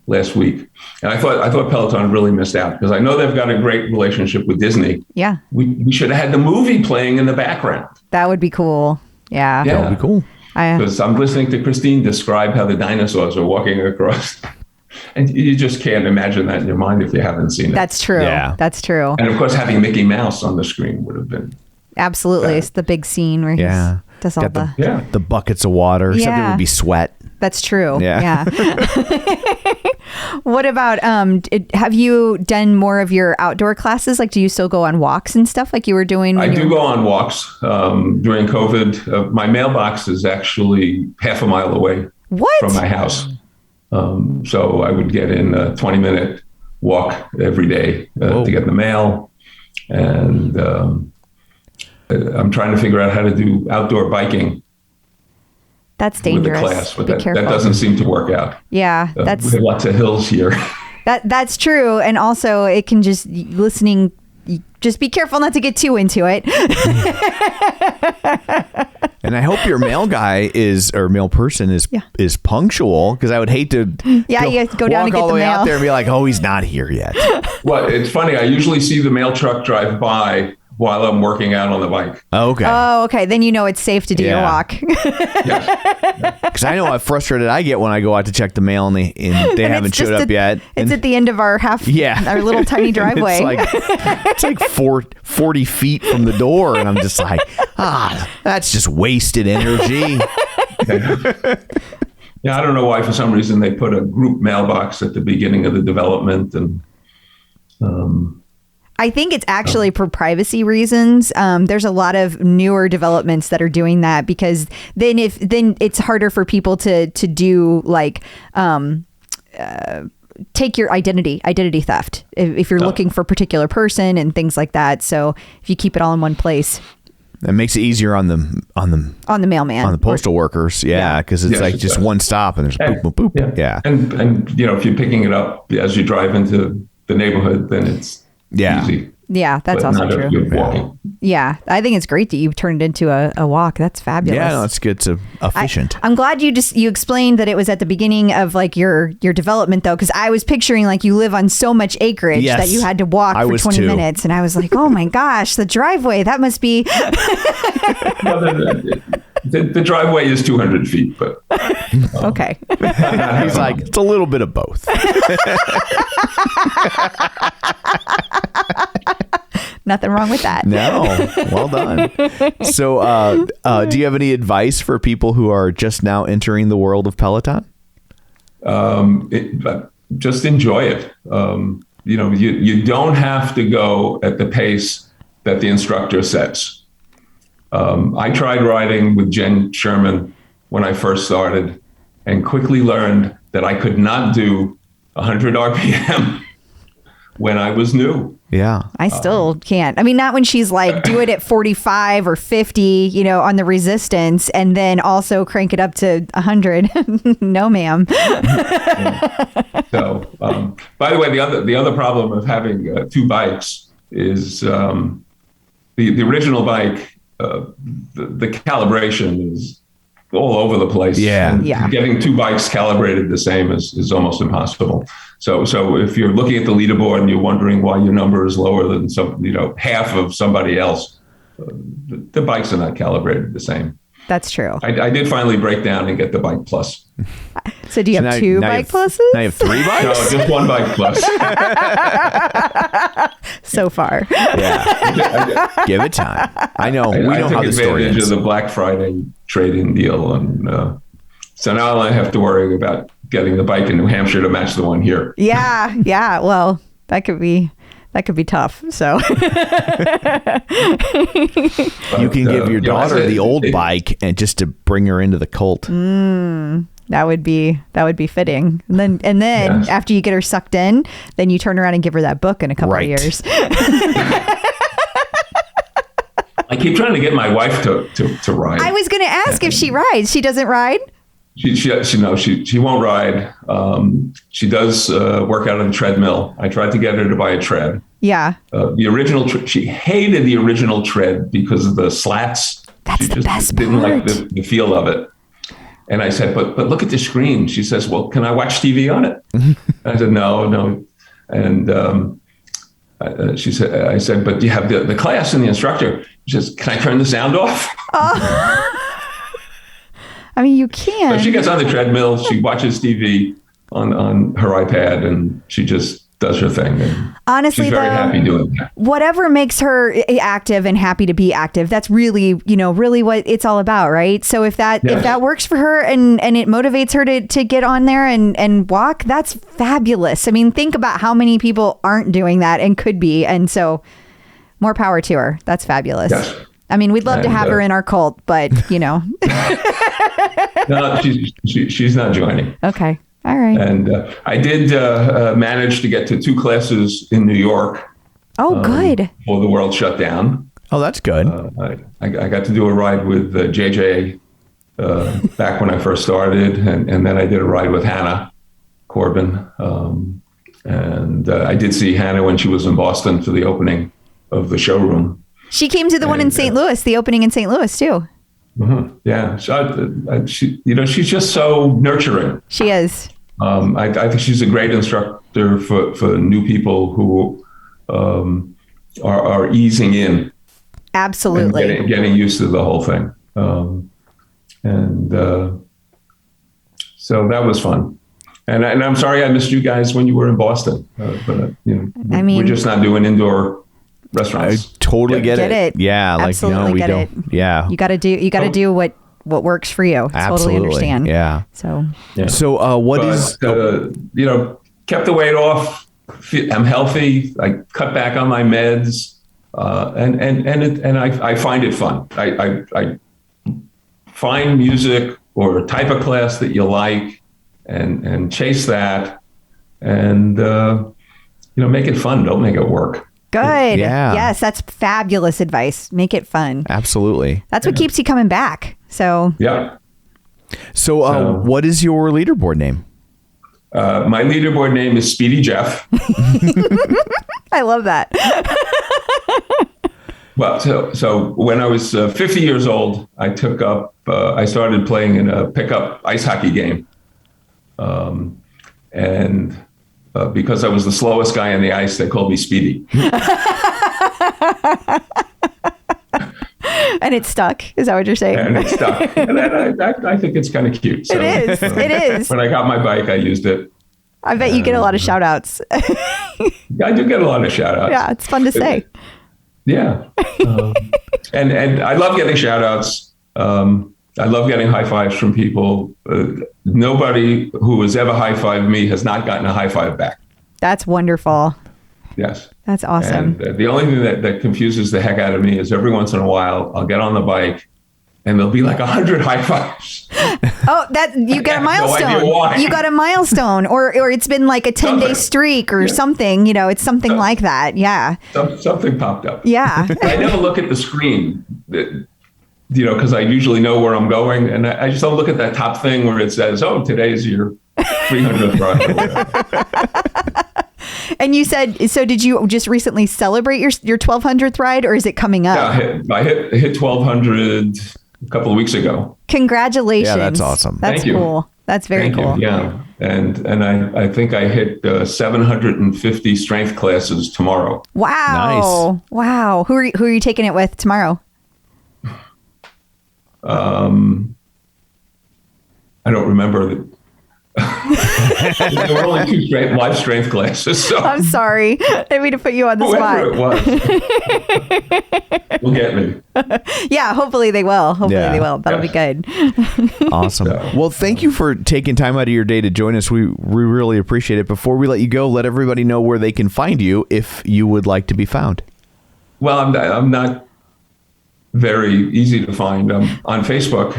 last week, and I thought Peloton really missed out because I know they've got a great relationship with Disney. Yeah, we should have had the movie playing in the background. That would be cool. Yeah, that would be cool. Because I'm listening to Christine describe how the dinosaurs are walking across. And you just can't imagine that in your mind if you haven't seen it. That's true. Yeah. That's true. And of course, having Mickey Mouse on the screen would have been. Absolutely. It's the big scene where he does all the buckets of water. Yeah. Something would be sweat. That's true. Yeah. What about, have you done more of your outdoor classes? Like, do you still go on walks and stuff like you were doing? I do go on walks during COVID. My mailbox is actually half a mile away from my house. So I would get in a 20-minute walk every day to get the mail. And I'm trying to figure out how to do outdoor biking. That's dangerous. With the class, but Be that careful. doesn't seem to work out. Yeah, we have lots of hills here. That's true. And also it can just just be careful not to get too into it. And I hope your mail guy mail person is punctual, because I would hate to you go down and get all the way mail out there and be like, oh, he's not here yet. Well, it's funny. I usually see the mail truck drive by while I'm working out on the bike. Oh, okay. Oh, okay. Then you know it's safe to do your walk. Because I know how frustrated I get when I go out to check the mail and they haven't showed up yet. It's at the end of our our little tiny driveway. It's like 40 feet from the door, and I'm just like, that's just wasted energy. Yeah, I don't know why for some reason they put a group mailbox at the beginning of the development, and I think it's actually for privacy reasons. There's a lot of newer developments that are doing that, because then it's harder for people to do like take your identity theft if you're looking for a particular person and things like that. So if you keep it all in one place, that makes it easier on the mailman, on the postal workers. Yeah, because it's like just one stop and there's boop, boop, boop. Yeah. And if you're picking it up as you drive into the neighborhood, then it's easy. Yeah, that's but also not if true. you're walking. Yeah, I think it's great that you've turned it into a walk. That's fabulous. Yeah, no, it's good. It's efficient. I'm glad you explained that it was at the beginning of like your development, though, because I was picturing like you live on so much acreage that you had to walk for 20 minutes, and I was like, oh my gosh, the driveway, that must be. The driveway is 200 feet, but okay. He's like, it's a little bit of both. Nothing wrong with that. No, well done. So, do you have any advice for people who are just now entering the world of Peloton? Just enjoy it. You don't have to go at the pace that the instructor sets. I tried riding with Jen Sherman when I first started, and quickly learned that I could not do 100 RPM when I was new. Yeah. I still can't. I mean, not when she's like, do it at 45 or 50, on the resistance, and then also crank it up to 100. No, ma'am. So, by the way, the other problem of having two bikes is the original bike, the calibration is all over the place. Yeah. And getting two bikes calibrated the same is almost impossible. So if you're looking at the leaderboard and you're wondering why your number is lower than half of somebody else, the bikes are not calibrated the same. That's true. I did finally break down and get the Bike Plus. So do you have two Bike Pluses? Now you have 3 bikes? No, just one Bike Plus. So far. Yeah. Give it time. I know. We know how the story ends. I took advantage of the Black Friday trade-in deal. And so now I have to worry about getting the bike in New Hampshire to match the one here. Yeah. Well, that could be That could be tough. So You can give your daughter said, the old bike and just to bring her into the cult. that would be fitting. And then Yes. after you get her sucked in, then you turn around and give her that book in a couple of Right. years. I keep trying to get my wife to ride. I was going to ask if she rides. She doesn't ride? She won't ride. She does work out on the treadmill. I tried to get her to buy a tread. Yeah. The original, she hated the original tread because of the slats. That's she the just best didn't part. like the feel of it. And I said, but look at the screen. She says, well, can I watch TV on it? I said, no. And she said, I said, but do you have the class and the instructor? She says, can I turn the sound off? I mean, you can. So she gets on the treadmill. She watches TV on her iPad, and she just does her thing. And Honestly, she's very though, happy doing that. whatever makes her active and happy to be active, that's really what it's all about, right? So if that works for her and it motivates her to get on there and walk, that's fabulous. I mean, think about how many people aren't doing that and could be, and so more power to her. That's fabulous. Yes. I mean, we'd love to have her in our cult, but No, she's not joining. Okay. All right. And I did manage to get to 2 classes in New York. Oh, good. Before the world shut down. Oh, that's good. I got to do a ride with JJ back when I first started, and then I did a ride with Hannah Corbin. And I did see Hannah when she was in Boston for the opening of the showroom. She came to the one in St. Louis, the opening in St. Louis too. Mm-hmm. Yeah, so she's just so nurturing. She is. I think she's a great instructor for new people who are easing in. Absolutely. And getting used to the whole thing. So that was fun. And I'm sorry I missed you guys when you were in Boston. But we're just not doing indoor restaurants. I totally get it. Yeah, absolutely we get don't. it. Yeah, you got to do what works for you. Absolutely. Totally understand. Yeah. So kept the weight off. I'm healthy. I cut back on my meds, and I find it fun. I find music or a type of class that you like, and chase that, and make it fun. Don't make it work. Good. Yeah. Yes, that's fabulous advice. Make it fun. Absolutely. That's what keeps you coming back. So yeah. So what is your leaderboard name? My leaderboard name is Speedy Jeff. I love that. Well, so when I was 50 years old, I started playing in a pickup ice hockey game. And because I was the slowest guy on the ice, they called me Speedy. And it stuck. Is that what you're saying? And it stuck. And I think it's kind of cute. So, it is. It is. When I got my bike, I used it. I bet you get a lot of shout outs. I do get a lot of shout outs. Yeah, it's fun to say. Yeah. And I love getting shout outs. I love getting high fives from people. Nobody who has ever high fived me has not gotten a high five back. That's wonderful. That's That's awesome. And the only thing that confuses the heck out of me is every once in a while I'll get on the bike and there'll be like 100 high fives. Oh, that you got a milestone. No idea why. You got a milestone, or it's been like a 10-day streak or something. It's something like that. Yeah. Something popped up. Yeah. I never look at the screen, because I usually know where I'm going, and I just don't look at that top thing where it says, "Oh, today's your 300th ride." And you said, so did you just recently celebrate your 1200th ride, or is it coming up? Yeah, I hit 1200 a couple of weeks ago. Congratulations. Yeah, that's awesome. That's Thank you. cool. That's very Thank cool. you. Yeah, and I think I hit 750 strength classes tomorrow. Wow. Nice. Wow. Who are you taking it with tomorrow? I don't remember. There were only 2 live strength classes. So I'm sorry. I didn't mean to put you on the whoever spot. it was will get me. Yeah, hopefully they will. They will. That'll be good. Awesome. Well, thank you for taking time out of your day to join us. We really appreciate it. Before we let you go, let everybody know where they can find you if you would like to be found. Well, I'm not very easy to find. I'm on Facebook,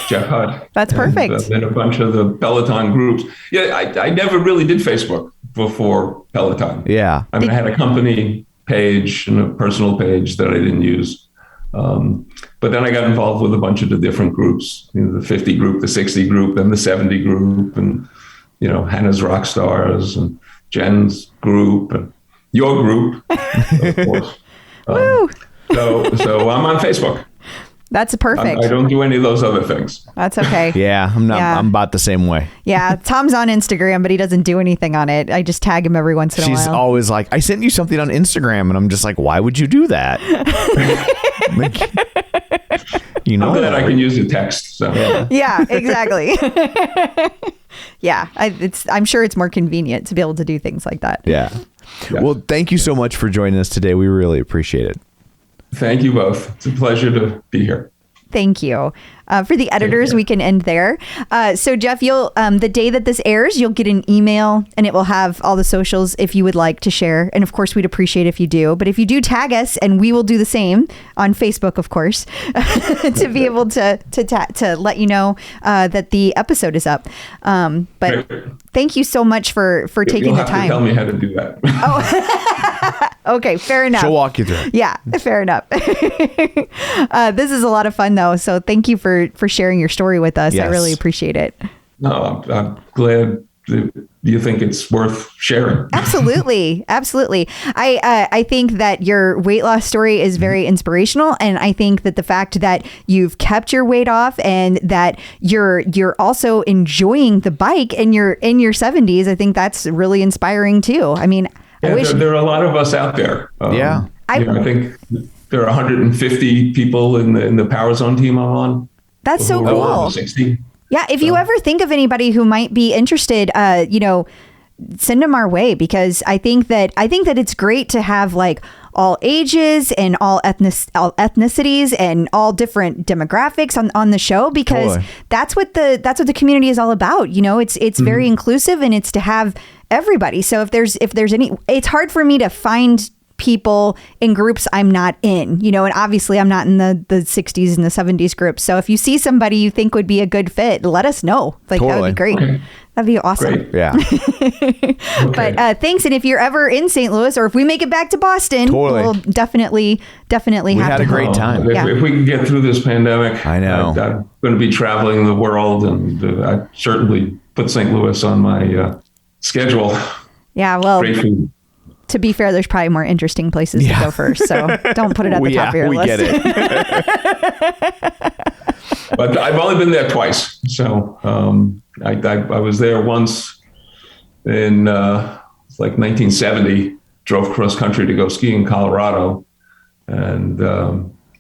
Jeff Hutt. That's perfect. And then a bunch of the Peloton groups. Yeah, I never really did Facebook before Peloton. Yeah. I mean, I had a company page and a personal page that I didn't use. But then I got involved with a bunch of the different groups, the 50 group, the 60 group, and the 70 group, and, Hannah's Rock Stars and Jenn's group and your group, of course. Woo! So I'm on Facebook. That's perfect. I don't do any of those other things. That's okay. Yeah, I'm not. Yeah. I'm about the same way. Yeah, Tom's on Instagram, but he doesn't do anything on it. I just tag him every once in a while. She's always like, "I sent you something on Instagram," and I'm just like, "Why would you do that?" I'm glad I can use a text. So. Yeah, exactly. Yeah, I'm sure it's more convenient to be able to do things like that. Yeah. Well, thank you so much for joining us today. We really appreciate it. Thank you both. It's a pleasure to be here. Thank you. For the editors, we can end there. So Jeff, you'll the day that this airs, you'll get an email and it will have all the socials if you would like to share. And of course, we'd appreciate if you do. But if you do, tag us and we will do the same on Facebook, of course, to be able to let you know that the episode is up. But thank you so much for taking the time. Tell me how to do that. Oh, okay, fair enough. She'll walk you through. Yeah, fair enough. This is a lot of fun, though. So thank you for sharing your story with us. Yes. I really appreciate it. No, I'm glad that you think it's worth sharing. Absolutely. Absolutely. I think that your weight loss story is very inspirational. And I think that the fact that you've kept your weight off and that you're also enjoying the bike and you're in your 70s, I think that's really inspiring too. I mean, I wish there are a lot of us out there. I think there are 150 people in the Power Zone team I'm on. That's so cool. 60. Yeah, if you ever think of anybody who might be interested, send them our way, because I think that it's great to have like all ages and all ethnicities and all different demographics on the show, because that's what the community is all about. It's very inclusive, and it's to have everybody. So if there's any, it's hard for me to find people in groups I'm not in, and obviously I'm not in the 60s and the 70s groups. So if you see somebody you think would be a good fit, let us know. Like that would be great. Okay. That'd be awesome. Great. Yeah. But thanks. And if you're ever in St. Louis, or if we make it back to Boston, we'll definitely we had a great time. If we can get through this pandemic, I know I'm going to be traveling the world, and I certainly put St. Louis on my schedule. Yeah. Well, great food. To be fair, there's probably more interesting places to go first, so don't put it at the top of your list. We get it. But I've only been there twice, so I was there once in like 1970. Drove cross country to go ski in Colorado, and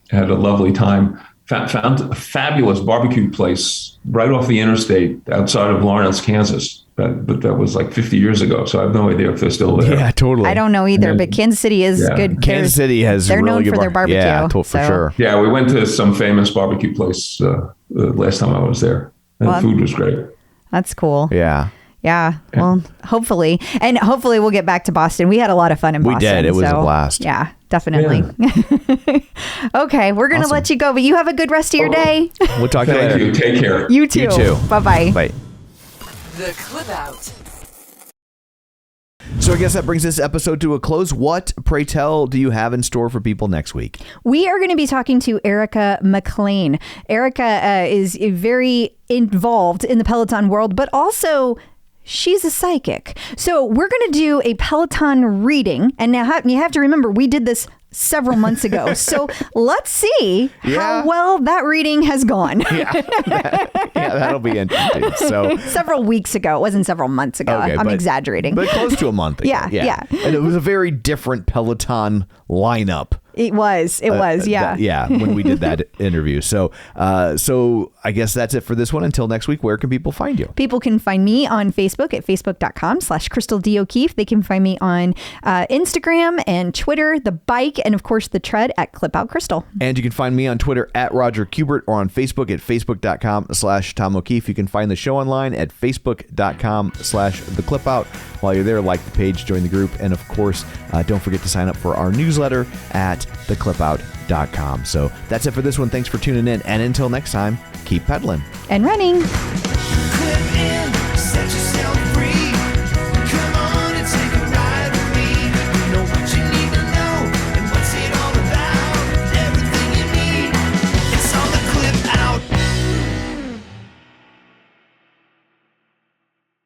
had a lovely time. Found a fabulous barbecue place right off the interstate outside of Lawrence, Kansas. But that was like 50 years ago, so I have no idea if they're still there. Yeah, totally. I don't know either, but Kansas City is good. Kansas City has they're really known for their barbecue. Yeah, for sure. Yeah, we went to some famous barbecue place the last time I was there, and the food was great. That's cool. Yeah. Yeah. Well, hopefully we'll get back to Boston. We had a lot of fun in Boston. We did. It was a blast. Yeah, definitely. Yeah. Okay, we're going to let you go, but you have a good rest of your day. We'll talk to you later. Thank you. Take care. You too. You too. Bye-bye. Bye. The Clip Out. So I guess that brings this episode to a close. What, pray tell, do you have in store for people next week? We are going to be talking to Erica McLean. Erica is very involved in the Peloton world, but also she's a psychic. So we're going to do a Peloton reading. And now you have to remember, we did this several months ago. So let's see how well that reading has gone. That'll be interesting. So several weeks ago. It wasn't several months ago. Okay, I'm exaggerating. But close to a month ago. Yeah. And it was a very different Peloton lineup It was. Yeah. When we did that interview. So I guess that's it for this one. Until next week, where can people find you? People can find me on Facebook at facebook.com/Crystal D. O'Keefe. They can find me on Instagram and Twitter, the bike, and of course the tread at Clip Out Crystal. And you can find me on Twitter at Roger Kubert or on Facebook at facebook.com/Tom O'Keefe. You can find the show online at facebook.com/The Clip Out. While you're there, like the page, join the group, and of course, don't forget to sign up for our newsletter at theclipout.com. So that's it for this one. Thanks for tuning in, and until next time, keep pedaling and running. Clip in.